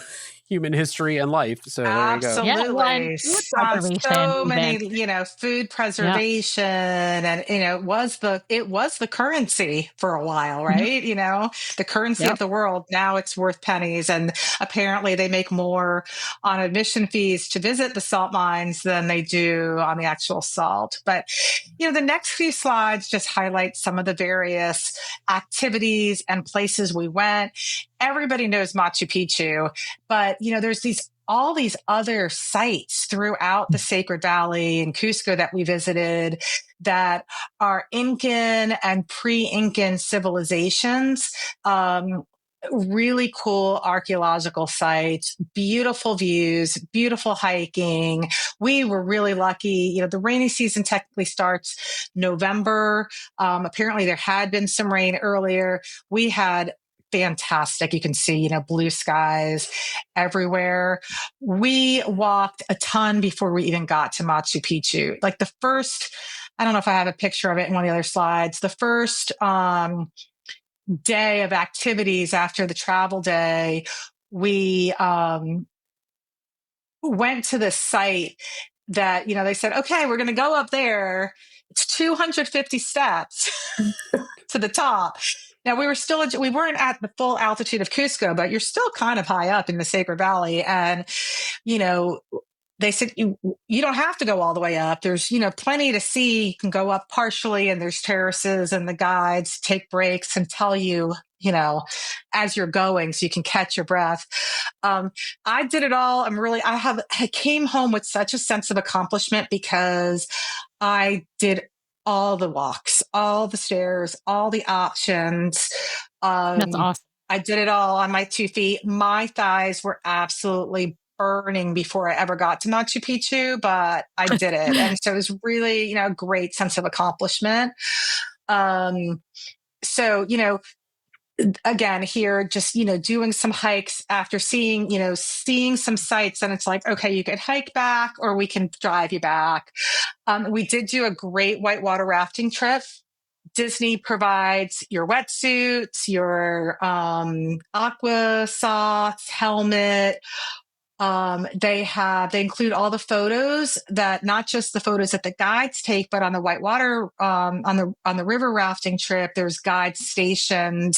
human history and life. So there you go. Yeah, well, and Absolutely. food preservation So even. many, food Yeah. preservation and, it was the currency for a while, Mhm. right? The currency Yep. of the world. Now it's worth pennies. And apparently they make more on admission fees to visit the salt mines than they do on the actual salt. But, the next few slides just highlight some of the various activities and places we went. Everybody knows Machu Picchu, but there's all these other sites throughout the Sacred Valley and Cusco that we visited that are Incan and pre-Incan civilizations. Really cool archaeological sites, beautiful views, beautiful hiking. We were really lucky. The rainy season technically starts November. Apparently there had been some rain earlier. We had fantastic. You can see, blue skies everywhere. We walked a ton before we even got to Machu Picchu. Like the first, I don't know if I have a picture of it in one of the other slides. The first day of activities after the travel day, we went to this site that, they said, okay, we're going to go up there. It's 250 steps to the top. Now we weren't at the full altitude of Cusco, but you're still kind of high up in the Sacred Valley. And, you know, they said you don't have to go all the way up. There's, plenty to see. You can go up partially and there's terraces and the guides take breaks and tell you, as you're going so you can catch your breath. I did it all. I came home with such a sense of accomplishment because I did all the walks, all the stairs, all the options. That's awesome. I did it all on my 2 feet. My thighs were absolutely burning before I ever got to Machu Picchu, but I did it. And so it was really, a great sense of accomplishment. So, again, here, just, doing some hikes after seeing some sights, and it's like, okay, you can hike back or we can drive you back. We did do a great whitewater rafting trip. Disney provides your wetsuits, your aqua socks, helmet. They include all the photos not just the photos that the guides take, but on the whitewater, on the river rafting trip, there's guides stationed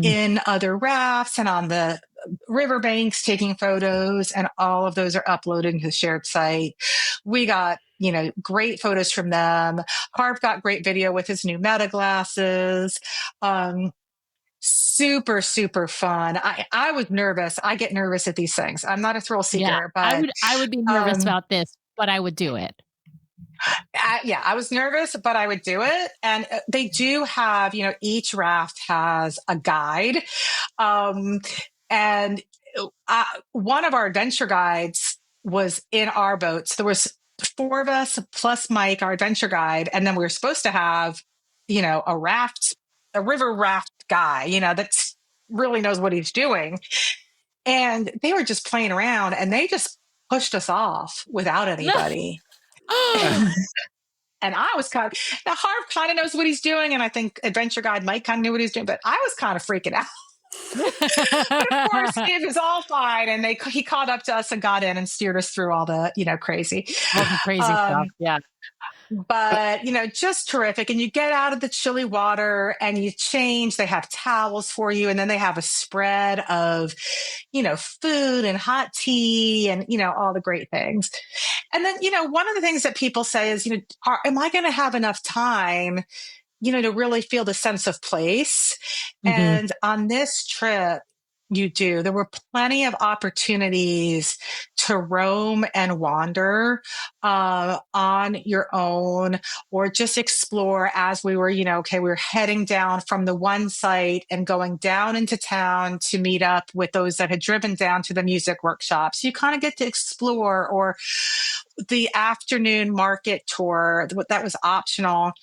in other rafts and on the riverbanks taking photos, and all of those are uploaded to the shared site. We got, great photos from them. Harv got great video with his new meta glasses. Super, super fun. I was nervous. I get nervous at these things. I'm not a thrill Yeah, seeker, but I would be nervous about this, but I would do it. I was nervous, but I would do it. And they do have, each raft has a guide. And one of our adventure guides was in our boats. There was 4 of us plus Mike, our adventure guide. And then we were supposed to have, a river raft guy, that really knows what he's doing. And they were just playing around and they just pushed us off without anybody. And I was now Harv kind of knows what he's doing. And I think adventure guide Mike kind of knew what he's doing, but I was kind of freaking out. But of course, it was all fine. And he caught up to us and got in and steered us through all the, crazy. All the crazy stuff. Yeah. But, just terrific. And you get out of the chilly water and you change. They have towels for you. And then they have a spread of, food and hot tea and, all the great things. And then, one of the things that people say is, am I going to have enough time, to really feel the sense of place? Mm-hmm. And on this trip, you do. There were plenty of opportunities to roam and wander on your own, or just explore as we were, we were heading down from the one site and going down into town to meet up with those that had driven down to the music workshops. You kind of get to explore, or the afternoon market tour that was optional.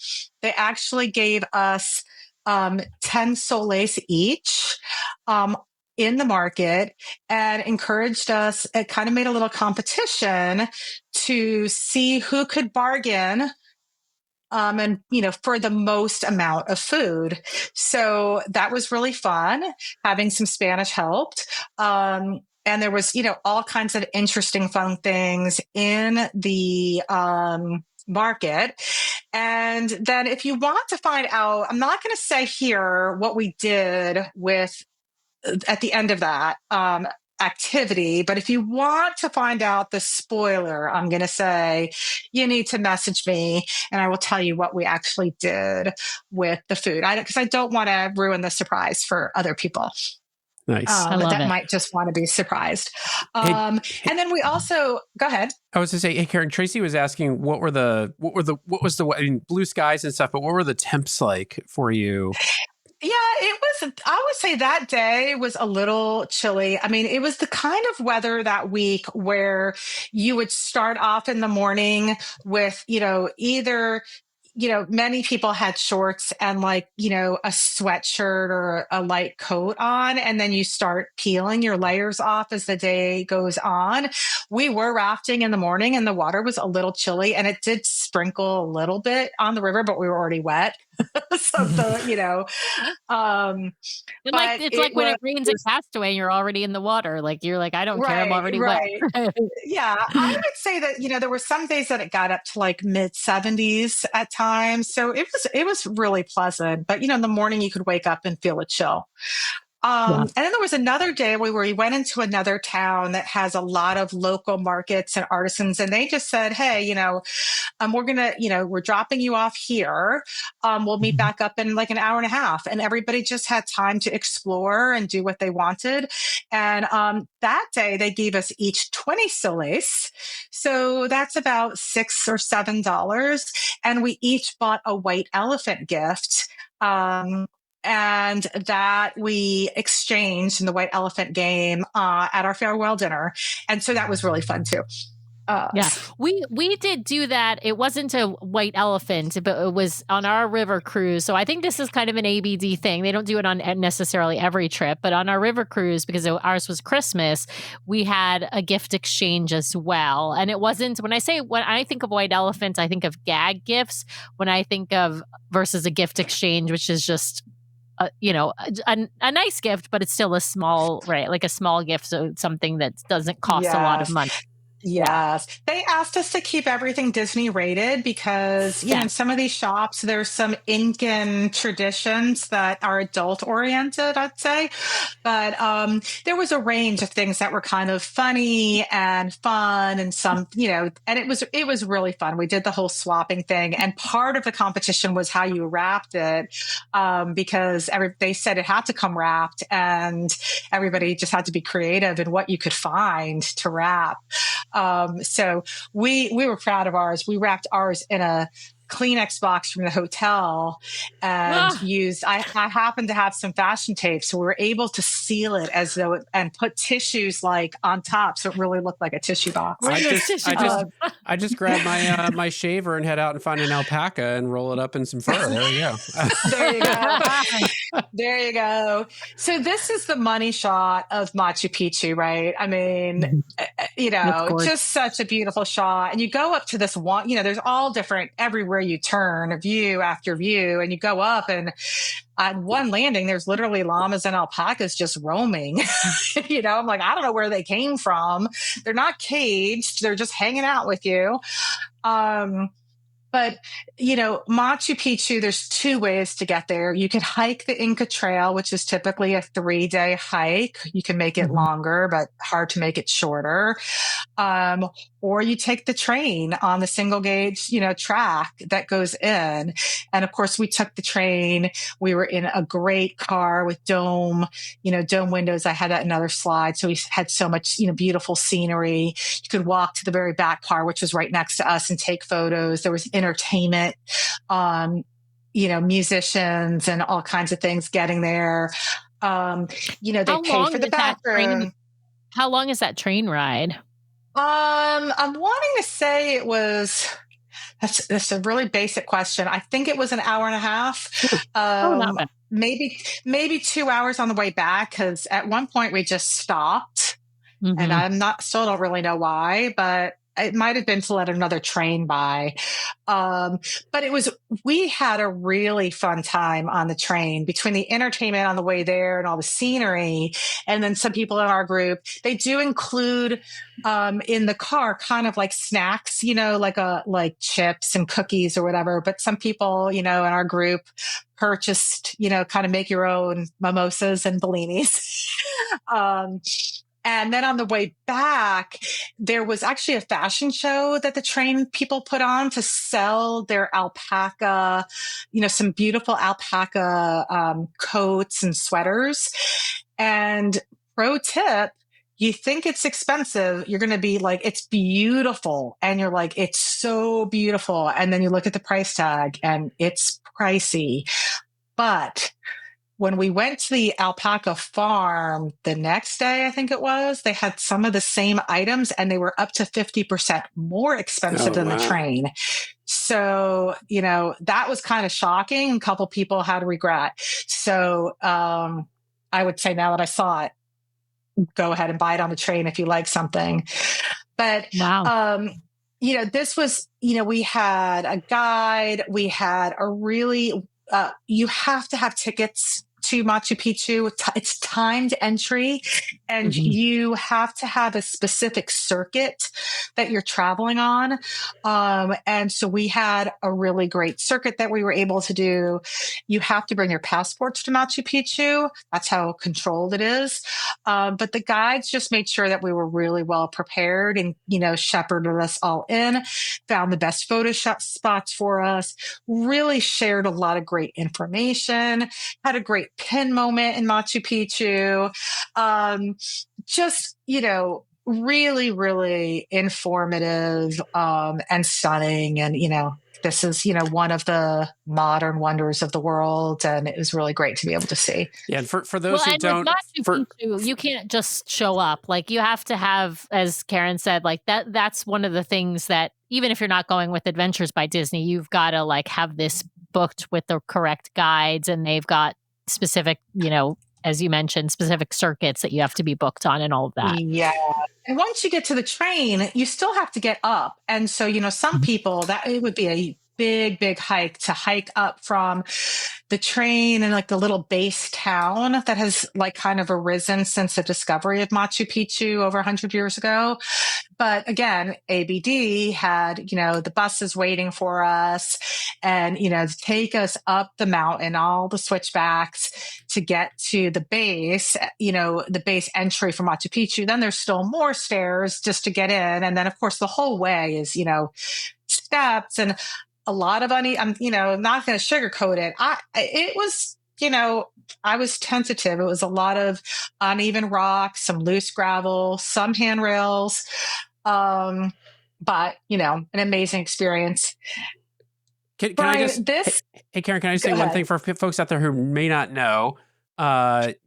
They actually gave us 10 soles each in the market and encouraged us. It kind of made a little competition to see who could bargain and, for the most amount of food. So that was really fun. Having some Spanish helped. and there was, all kinds of interesting, fun things in the market. And then if you want to find out, I'm not going to say here what we did with at the end of that activity, but if you want to find out the spoiler, I'm going to say you need to message me and I will tell you what we actually did with the food. Because I don't want to ruin the surprise for other people. Nice. I love that it. might just want to be surprised. Hey, And then we also go ahead. I was to say, hey, Karen, Tracy was asking what was the, I mean, blue skies and stuff, but what were the temps like for you? Yeah, it was, I would say that day was a little chilly. I mean, it was the kind of weather that week where you would start off in the morning with, either, many people had shorts and like, a sweatshirt or a light coat on, and then you start peeling your layers off as the day goes on. We were rafting in the morning and the water was a little chilly and it did sprinkle a little bit on the river, but we were already wet. So um, but It's it like when was it rains at Castaway, you're already in the water. Like you're like, I don't care, I'm right, already wet. right. Yeah, I would say that there were some days that it got up to like mid 70s at times, so it was really pleasant. But in the morning you could wake up and feel a chill. Yeah. And then there was another day where we went into another town that has a lot of local markets and artisans, and they just said, "Hey, we're gonna, we're dropping you off here. We'll meet back up in like an hour and a half." And everybody just had time to explore and do what they wanted. And that day they gave us each 20 soles, so that's about $6 or $7, and we each bought a white elephant gift. And that we exchanged in the white elephant game at our farewell dinner, and so that was really fun too. Yeah, we did do that. It wasn't a white elephant, but it was on our river cruise. So I think this is kind of an ABD thing. They don't do it on necessarily every trip, but on our river cruise, because ours was Christmas, we had a gift exchange as well. And it wasn't, when I think of white elephant, I think of gag gifts. When I think of versus a gift exchange, which is just a nice gift, but it's still a small, right? Like a small gift, so something that doesn't cost a lot of Yes. money. Yes. They asked us to keep everything Disney rated because, Yeah. in some of these shops, there's some Incan traditions that are adult oriented, I'd say. But there was a range of things that were kind of funny and fun and some, and it was really fun. We did the whole swapping thing. And part of the competition was how you wrapped it because they said it had to come wrapped and everybody just had to be creative in what you could find to wrap. So we were proud of ours. We wrapped ours in a Kleenex box from the hotel and I happened to have some fashion tape. So we were able to seal it and put tissues like on top. So it really looked like a tissue box. I just grab my my shaver and head out and find an alpaca and roll it up in some fur. There you go. There you go. There you go. So this is the money shot of Machu Picchu, right? I mean, just such a beautiful shot. And you go up to this one, there's all different everywhere you turn, view after view, and you go up and on one landing, there's literally llamas and alpacas just roaming. I'm like, I don't know where they came from. They're not caged. They're just hanging out with you. But, Machu Picchu, there's two ways to get there. You could hike the Inca Trail, which is typically a 3-day hike. You can make it longer, but hard to make it shorter. Or you take the train on the single gauge, track that goes in. And of course, we took the train. We were in a great car with dome windows. I had that in another slide. So we had so much, beautiful scenery. You could walk to the very back car, which was right next to us, and take photos. There was entertainment, musicians and all kinds of things getting there. They paid for the bathroom. How long is that train ride? I'm wanting to say it was. That's a really basic question. I think it was an hour and a half. Maybe 2 hours on the way back, because at one point we just stopped, and still don't really know why, but it might have been to let another train by. But we had a really fun time on the train between the entertainment on the way there and all the scenery. And then some people in our group, they do include in the car kind of like snacks, like chips and cookies or whatever. But some people, in our group purchased, kind of make your own mimosas and bellinis. And then on the way back, there was actually a fashion show that the train people put on to sell their alpaca, some beautiful alpaca coats and sweaters. And pro tip, you think it's expensive, you're going to be like, it's beautiful. And you're like, it's so beautiful. And then you look at the price tag and it's pricey. But when we went to the alpaca farm the next day, I think it was, they had some of the same items and they were up to 50% more expensive than the train. So, that was kind of shocking. A couple people had regret. So I would say now that I saw it, go ahead and buy it on the train if you like something. But wow. This was, we had a guide, we had a really, you have to have tickets to Machu Picchu. It's timed entry, and you have to have a specific circuit that you're traveling on. And so we had a really great circuit that we were able to do. You have to bring your passports to Machu Picchu. That's how controlled it is. But the guides just made sure that we were really well prepared and, shepherded us all in, found the best photo spots for us, really shared a lot of great information, had a great pin moment in Machu Picchu. Just, really, really informative and stunning. And, this is, one of the modern wonders of the world. And it was really great to be able to see. Yeah. And for those who don't, Machu Picchu, you can't just show up. Like, you have to have, as Karen said, like that's one of the things that, even if you're not going with Adventures by Disney, you've got to like have this booked with the correct guides, and they've got specific, as you mentioned, specific circuits that you have to be booked on and all of that. Yeah. And once you get to the train, you still have to get up. And so, some people, that it would be a big hike to hike up from the train and like the little base town that has like kind of arisen since the discovery of Machu Picchu over 100 years ago. But again, ABD had, the buses waiting for us and, to take us up the mountain, all the switchbacks to get to the base, the base entry for Machu Picchu. Then there's still more stairs just to get in. And then of course the whole way is, steps and a lot of I'm not going to sugarcoat it. It was, I was tentative. It was a lot of uneven rocks, some loose gravel, some handrails. But, an amazing experience. Can I just, hey, Karen, can I just say one thing for folks out there who may not know?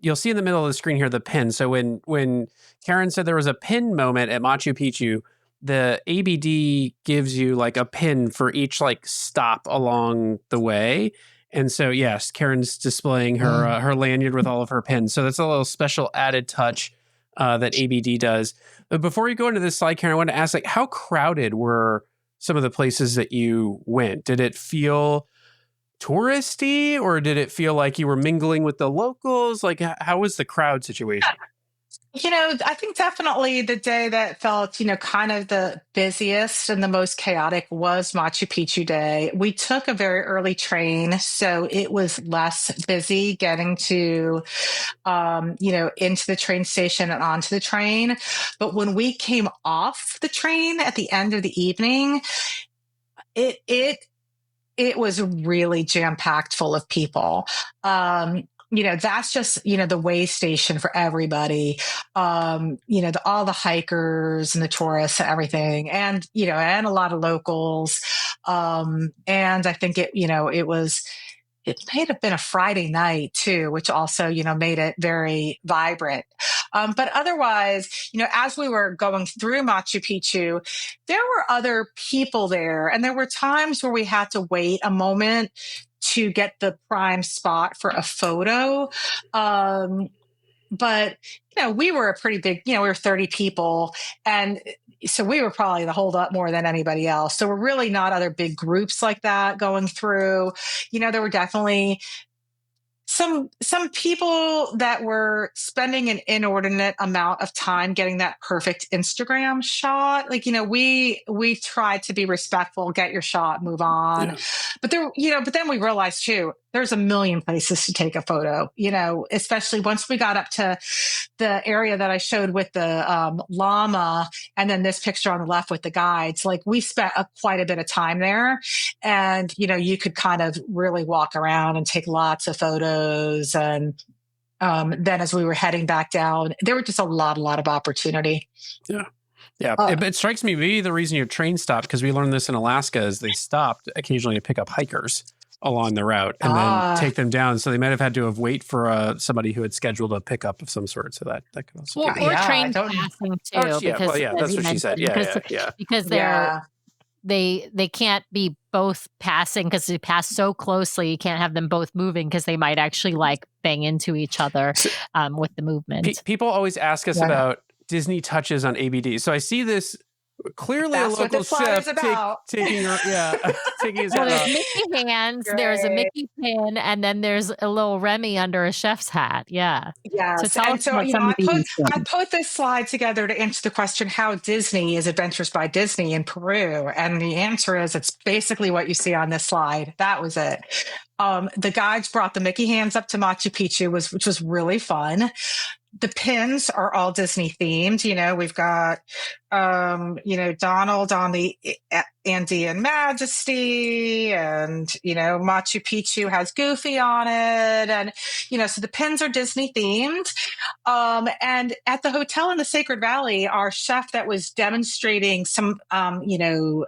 You'll see in the middle of the screen here, the pin. So when Karen said there was a pin moment at Machu Picchu, the ABD gives you like a pin for each like stop along the way. And so, yes, Karen's displaying her her lanyard with all of her pins. So that's a little special added touch that ABD does. But before you go into this slide, Karen, I want to ask, like, how crowded were some of the places that you went? Did it feel touristy, or did it feel like you were mingling with the locals? Like, how was the crowd situation? I think definitely the day that felt, kind of the busiest and the most chaotic was Machu Picchu Day. We took a very early train, so it was less busy getting to, into the train station and onto the train. But when we came off the train at the end of the evening, it was really jam-packed full of people. That's just, the way station for everybody. All the hikers and the tourists and everything, and, and a lot of locals. And I think it may have been a Friday night too, which also, made it very vibrant. But otherwise, as we were going through Machu Picchu, there were other people there. And there were times where we had to wait a moment to get the prime spot for a photo. but we were a pretty big, we were 30 people, and so we were probably the hold up more than anybody else. So we're really not other big groups like that going through. There were definitely some people that were spending an inordinate amount of time getting that perfect Instagram shot. Like, we tried to be respectful, get your shot, move on. Yeah. But but then we realized too, there's a million places to take a photo, especially once we got up to the area that I showed with the llama, and then this picture on the left with the guides. Like, we spent quite a bit of time there, and you could kind of really walk around and take lots of photos. And then as we were heading back down, there were just a lot of opportunity. Yeah. Yeah. It strikes me, maybe the reason your train stopped, because we learned this in Alaska, is they stopped occasionally to pick up hikers along the route and then take them down. So they might have had to wait for somebody who had scheduled a pickup of some sort. So that could also or train passing too. Because that's what she said. Yeah. Because they can't be both passing, because they pass so closely. You can't have them both moving, because they might actually bang into each other with the movement. People always ask us about Disney touches on ABD. So I see this clearly That's a local chef taking his Well, there's Mickey hands, there's a Mickey pin, and then there's a little Remy under a chef's hat. Yeah. Yes. So tell us about some of these. I put this slide together to answer the question, how Disney is Adventures by Disney in Peru. And the answer is, it's basically what you see on this slide. That was it. The guides brought the Mickey hands up to Machu Picchu, which was really fun. The pins are all Disney themed. We've got, Donald on the Andean Majesty, and, Machu Picchu has Goofy on it. And, so the pins are Disney themed. And at the hotel in the Sacred Valley, our chef that was demonstrating some, ceviche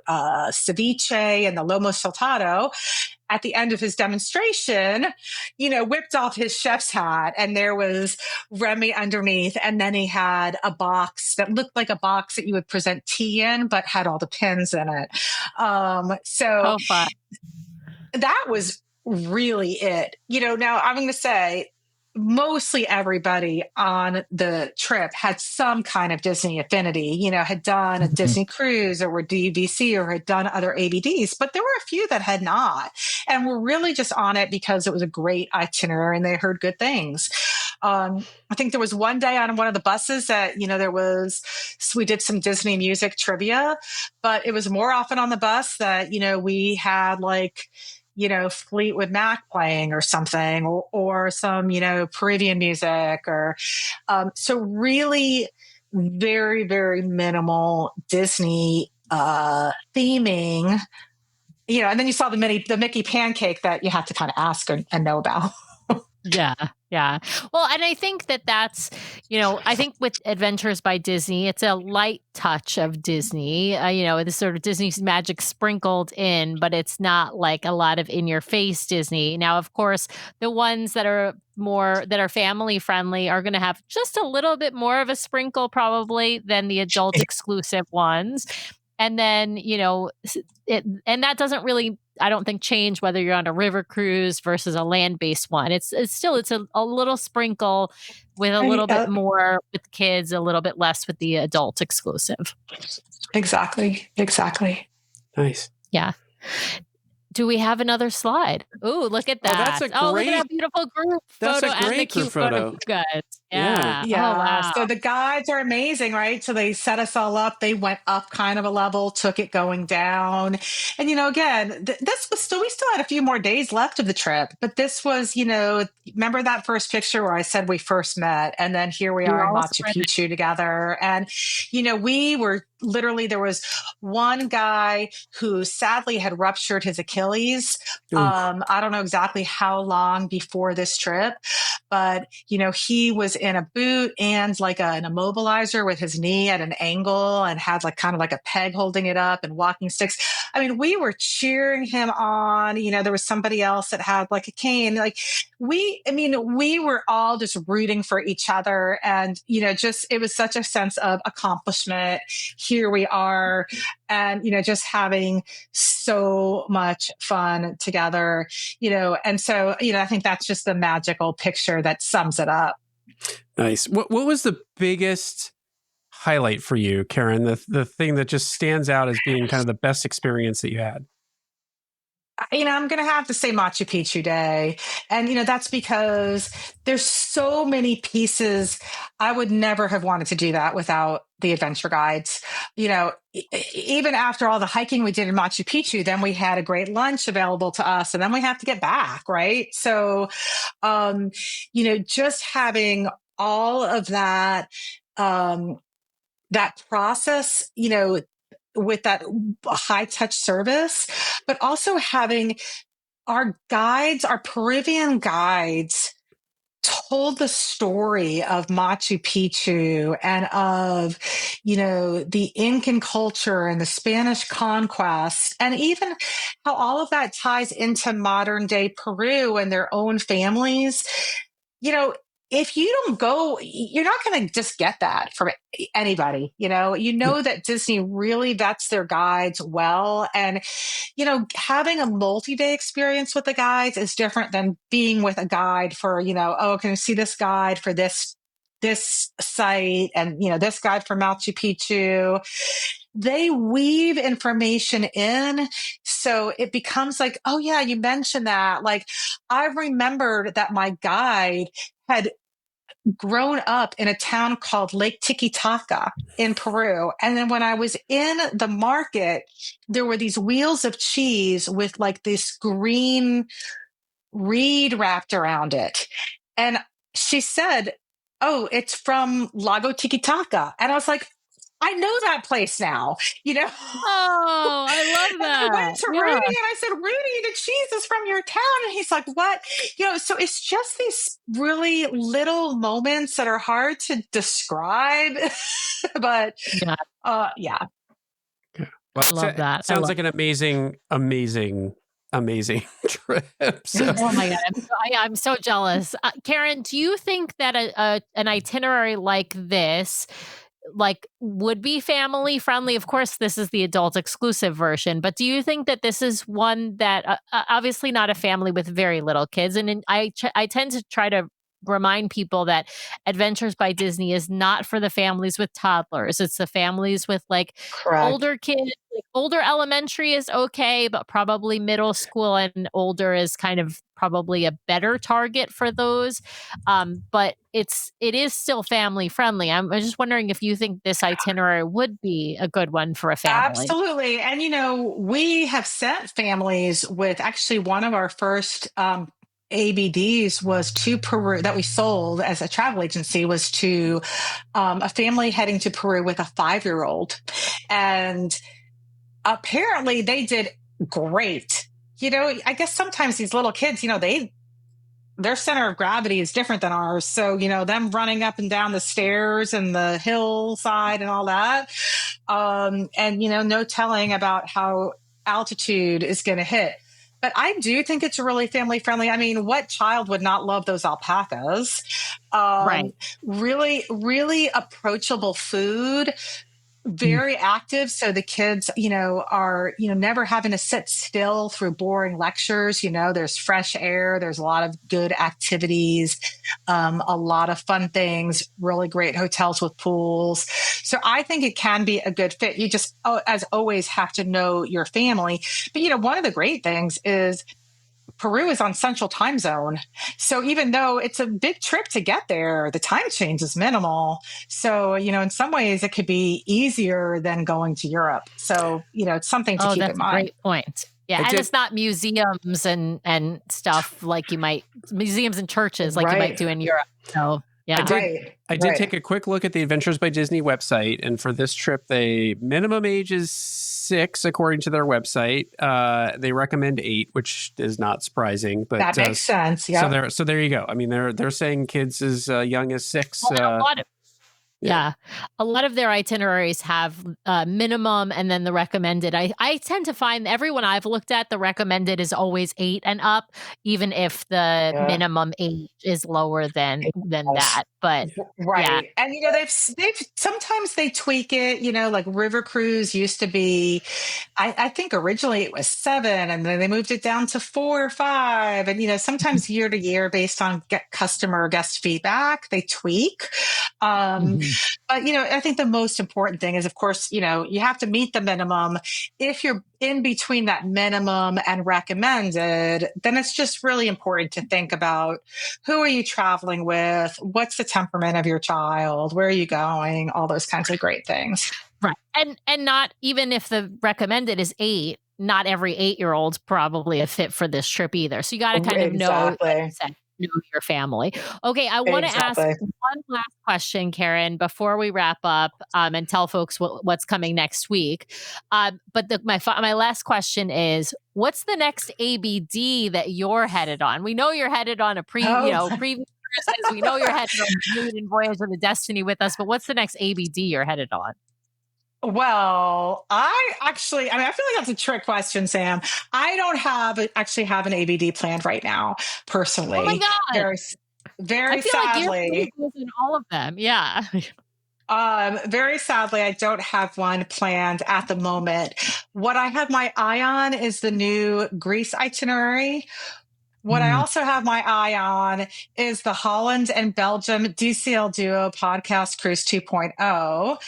and the lomo saltado, at the end of his demonstration, whipped off his chef's hat, and there was Remy underneath. And then he had a box that looked like a box that you would present tea in, but had all the pins in it. So fun. That was really it. Now I'm going to say, mostly everybody on the trip had some kind of Disney affinity, had done a Disney cruise or were DVC or had done other ABDs, but there were a few that had not, and were really just on it because it was a great itinerary and they heard good things. I think there was one day on one of the buses that, we did some Disney music trivia, but it was more often on the bus that, we had Fleetwood Mac playing or something, or some, Peruvian music, or so really very, very minimal Disney theming, and then you saw the Mickey pancake that you have to kind of ask and know about. Yeah. Well, and I think that's, I think with Adventures by Disney, it's a light touch of Disney, the sort of Disney's magic sprinkled in, but it's not like a lot of in your face Disney. Now, of course, the ones that are family friendly are going to have just a little bit more of a sprinkle probably than the adult exclusive ones. And then, and that doesn't really, I don't think, change whether you're on a river cruise versus a land-based one. It's still a little sprinkle with a little bit more with kids, a little bit less with the adult exclusive. Exactly. Nice. Yeah. Do we have another slide? Ooh, look at that. Look at that beautiful group photo and the cute photo. Guys. Yeah. Oh, wow. So the guides are amazing, right? So they set us all up. They went up kind of a level, took it going down. And, again, this was we still had a few more days left of the trip, but this was, remember that first picture where I said we first met, and then here we are in Machu Picchu together. And, we were literally, there was one guy who sadly had ruptured his Achilles. I don't know exactly how long before this trip, but, he was in a boot and an immobilizer with his knee at an angle, and had kind of a peg holding it up, and walking sticks. I mean, we were cheering him on. There was somebody else that had a cane. We were all just rooting for each other. And, it was such a sense of accomplishment. Here we are, and, just having so much fun together, and so, I think that's just the magical picture that sums it up. Nice. What was the biggest highlight for you, Karen? The thing that just stands out as being kind of the best experience that you had? I'm going to have to say Machu Picchu Day. And, that's because there's so many pieces. I would never have wanted to do that without the adventure guides. Even after all the hiking we did in Machu Picchu, then we had a great lunch available to us and then we have to get back. Right. So, just having all of that, that process, with that high touch service, but also having our guides, our Peruvian guides, told the story of Machu Picchu and of, the Incan culture and the Spanish conquest, and even how all of that ties into modern day Peru and their own families. You know, if you don't go, you're not going to just get that from anybody. That Disney really vets their guides well. And having a multi-day experience with the guides is different than being with a guide for, oh, can I see this guide for this site and this guide for Machu Picchu. They weave information in, so it becomes like, oh yeah, you mentioned that. Like, I remembered that my guide had grown up in a town called Lake Titicaca in Peru. And then when I was in the market, there were these wheels of cheese with like this green reed wrapped around it. And she said, oh, it's from Lago Titicaca. And I was like, I know that place now, Oh, I love And I that. went to Rudy Yeah. and I said, Rudy, the cheese is from your town. And he's like, what? So it's just these really little moments that are hard to describe. But Yeah. yeah. Well, I love that. Sounds like an amazing, amazing, amazing trip. So, Oh my God. I'm so jealous. Karen, do you think that an itinerary like this would be family friendly? Of course, this is the adult exclusive version, but do you think that this is one that obviously not a family with very little kids? And I tend to try to remind people that Adventures by Disney is not for the families with toddlers. It's the families with Correct. older kids. Older elementary is okay, but probably middle school and older is kind of probably a better target for those. But it is still family friendly. I'm just wondering if you think this itinerary would be a good one for a family. Absolutely. And, we have sent families with actually one of our first ABDs was to Peru that we sold as a travel agency was to a family heading to Peru with a 5-year-old. And apparently they did great. I guess sometimes these little kids, their center of gravity is different than ours. So, them running up and down the stairs and the hillside and all that. And, no telling about how altitude is going to hit. But I do think it's really family friendly. I mean, what child would not love those alpacas? Right. Really, really approachable food, very active. So the kids, are, never having to sit still through boring lectures. There's fresh air. There's a lot of good activities, a lot of fun things, really great hotels with pools. So I think it can be a good fit. You just, as always, have to know your family. But, one of the great things is Peru is on Central Time Zone. So even though it's a big trip to get there, the time change is minimal. So, in some ways it could be easier than going to Europe. So, it's something to keep That's in a mind. great point. Yeah, and it's not museums and stuff museums and churches like you might do in Europe. So yeah. I did take a quick look at the Adventures by Disney website, and for this trip, the minimum age is 6, according to their website. They recommend 8, which is not surprising, but that makes sense. Yeah. So there you go. I mean, they're saying kids as young as 6. Yeah. A lot of their itineraries have minimum and then the recommended. I tend to find everyone I've looked at, the recommended is always 8 and up, even if the Yeah. minimum age is lower than Yes. that. But yeah. Right. And they've sometimes they tweak it, like River Cruise used to be, I think originally it was 7 and then they moved it down to 4 or 5. And sometimes year to year based on customer guest feedback, they tweak. Um, Mhm. but I think the most important thing is, of course, you have to meet the minimum. If you're in between that minimum and recommended, then it's just really important to think about who are you traveling with, what's the temperament of your child, where are you going, all those kinds of great things. Right. And not even if the recommended is 8, not every 8-year-old's probably a fit for this trip either. So you got to kind of know, like you Exactly. said, know your family. Okay, I want to ask Exactly. one last question, Karen, before we wrap up, and tell folks what's coming next week. But my last question is, what's the next ABD that you're headed on? We know you're headed on a Oh, previous cruises. We know you're headed on the maiden voyage of the Destiny with us, but what's the next ABD you're headed on? well, I feel like that's a trick question, Sam. I don't actually have an ABD planned right now, Oh my personally. God. Very, I very feel like you're pretty sadly. good in all of them. Yeah. Very sadly, I don't have one planned at the moment. What I have my eye on is the new Greece itinerary. What I Mm. also have my eye on is the Holland and Belgium DCL Duo Podcast Cruise 2.0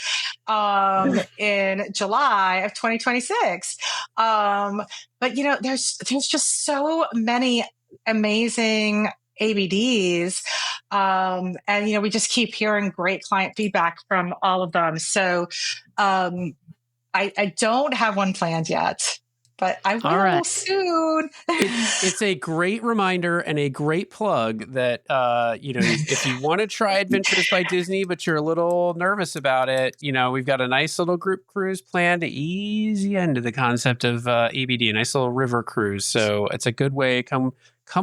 in July of 2026. But there's just so many amazing ABDs. And we just keep hearing great client feedback from all of them. So um, I don't have one planned yet, but I All right. will soon. It's a great reminder and a great plug that if you want to try Adventures by Disney, but you're a little nervous about it, we've got a nice little group cruise planned to ease you into the concept of ABD, a nice little river cruise. So it's a good way. Come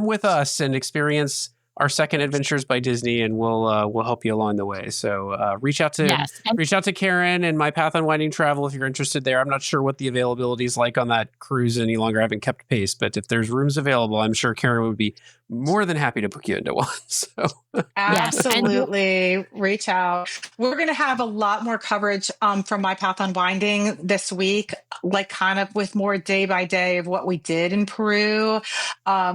with us and experience our second Adventures by Disney, and we'll help you along the way. So reach out to Karen and My Path Unwinding Travel if you're interested there. I'm not sure what the availability is like on that cruise any longer. I haven't kept pace, but if there's rooms available, I'm sure Karen would be more than happy to book you into one. So Absolutely. Reach out. We're going to have a lot more coverage from My Path Unwinding this week, like kind of with more day by day of what we did in Peru.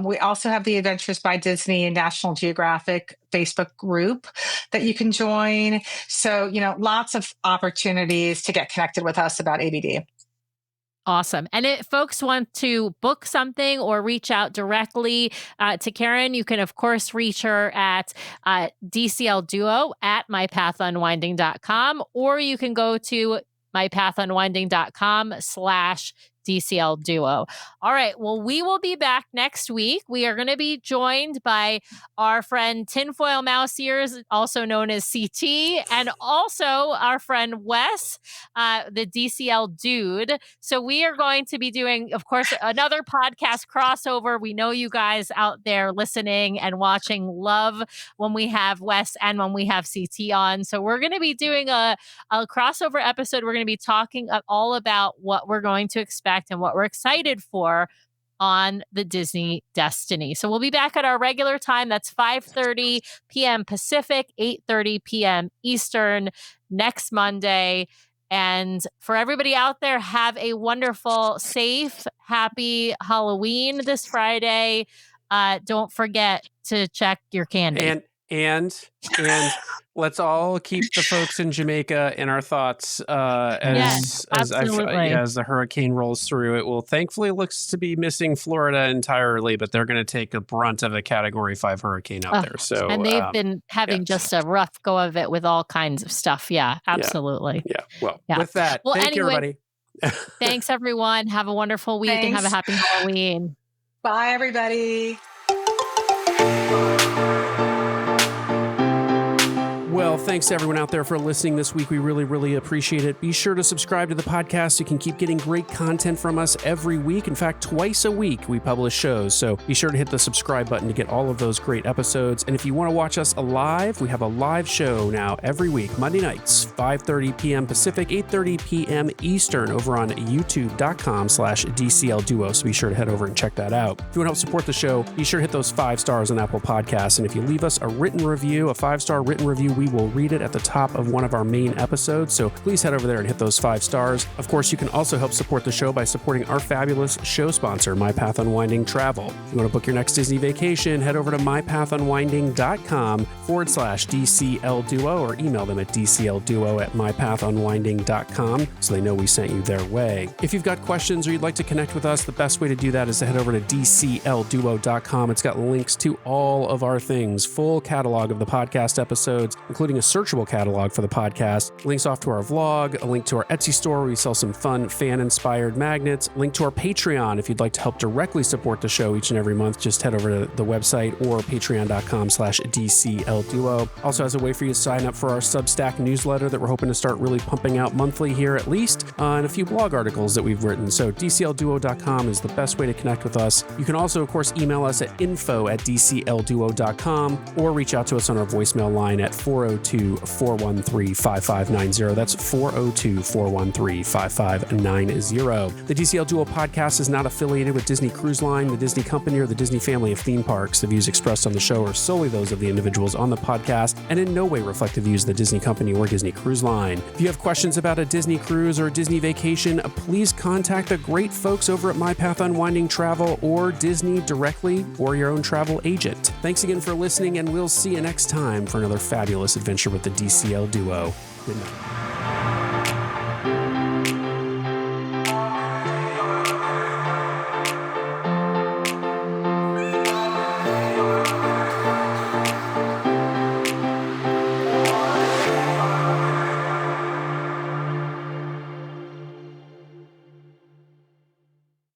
We also have the Adventures by Disney and National Geographic Facebook group that you can join. So, lots of opportunities to get connected with us about ABD. Awesome. And if folks want to book something or reach out directly to Karen, you can, of course, reach her at DCL Duo at mypathunwinding.com, or you can go to mypathunwinding.com/DCL Duo. All right. Well, we will be back next week. We are going to be joined by our friend Tinfoil Mouse Ears, also known as CT, and also our friend Wes, the DCL Dude. So we are going to be doing, of course, another podcast crossover. We know you guys out there listening and watching love when we have Wes and when we have CT on. So we're going to be doing a crossover episode. We're going to be talking all about what we're going to expect and what we're excited for on the Disney Destiny. So we'll be back at our regular time. That's 5:30 p.m. Pacific, 8:30 p.m. Eastern next Monday. And for everybody out there, have a wonderful, safe, happy Halloween this Friday. Don't forget to check your candy. And let's all keep the folks in Jamaica in our thoughts as the hurricane rolls through. It will thankfully looks to be missing Florida entirely, but they're going to take a brunt of a Category 5 hurricane out there. So and they've been having just a rough go of it with all kinds of stuff. Yeah, absolutely. Yeah. Well, with that, thank you, everybody. Thanks, everyone. Have a wonderful week and have a happy Halloween. Bye, everybody. Well, thanks to everyone out there for listening this week. We really, really appreciate it. Be sure to subscribe to the podcast so you can keep getting great content from us every week. In fact, twice a week we publish shows. So be sure to hit the subscribe button to get all of those great episodes. And if you want to watch us live, we have a live show now every week, Monday nights, 5:30 p.m. Pacific, 8:30 p.m. Eastern over on youtube.com/DCL Duo. So be sure to head over and check that out. If you want to help support the show, be sure to hit those 5 stars on Apple Podcasts. And if you leave us a written review, a 5-star written review, we will read it at the top of one of our main episodes. So please head over there and hit those 5 stars. Of course, you can also help support the show by supporting our fabulous show sponsor, My Path Unwinding Travel. If you want to book your next Disney vacation, head over to mypathunwinding.com/DCL Duo or email them at dclduo@mypathunwinding.com so they know we sent you their way. If you've got questions or you'd like to connect with us, the best way to do that is to head over to dclduo.com. It's got links to all of our things, full catalog of the podcast episodes, including a searchable catalog for the podcast, links off to our vlog, a link to our Etsy store where we sell some fun fan-inspired magnets, link to our Patreon if you'd like to help directly support the show each and every month. Just head over to the website or patreon.com/DCL Duo. Also has a way for you to sign up for our Substack newsletter that we're hoping to start really pumping out monthly here at least, and a few blog articles that we've written. So dclduo.com is the best way to connect with us. You can also, of course, email us at info@dclduo.com or reach out to us on our voicemail line at 402-413-5590. That's 402-413-5590. The DCL Duo podcast is not affiliated with Disney Cruise Line, the Disney Company, or the Disney family of theme parks. The views expressed on the show are solely those of the individuals on the podcast and in no way reflect the views of the Disney Company or Disney Cruise Line. If you have questions about a Disney cruise or a Disney vacation, please contact the great folks over at My Path Unwinding Travel or Disney directly or your own travel agent. Thanks again for listening, and we'll see you next time for another fabulous adventure with the DCL Duo. Good night.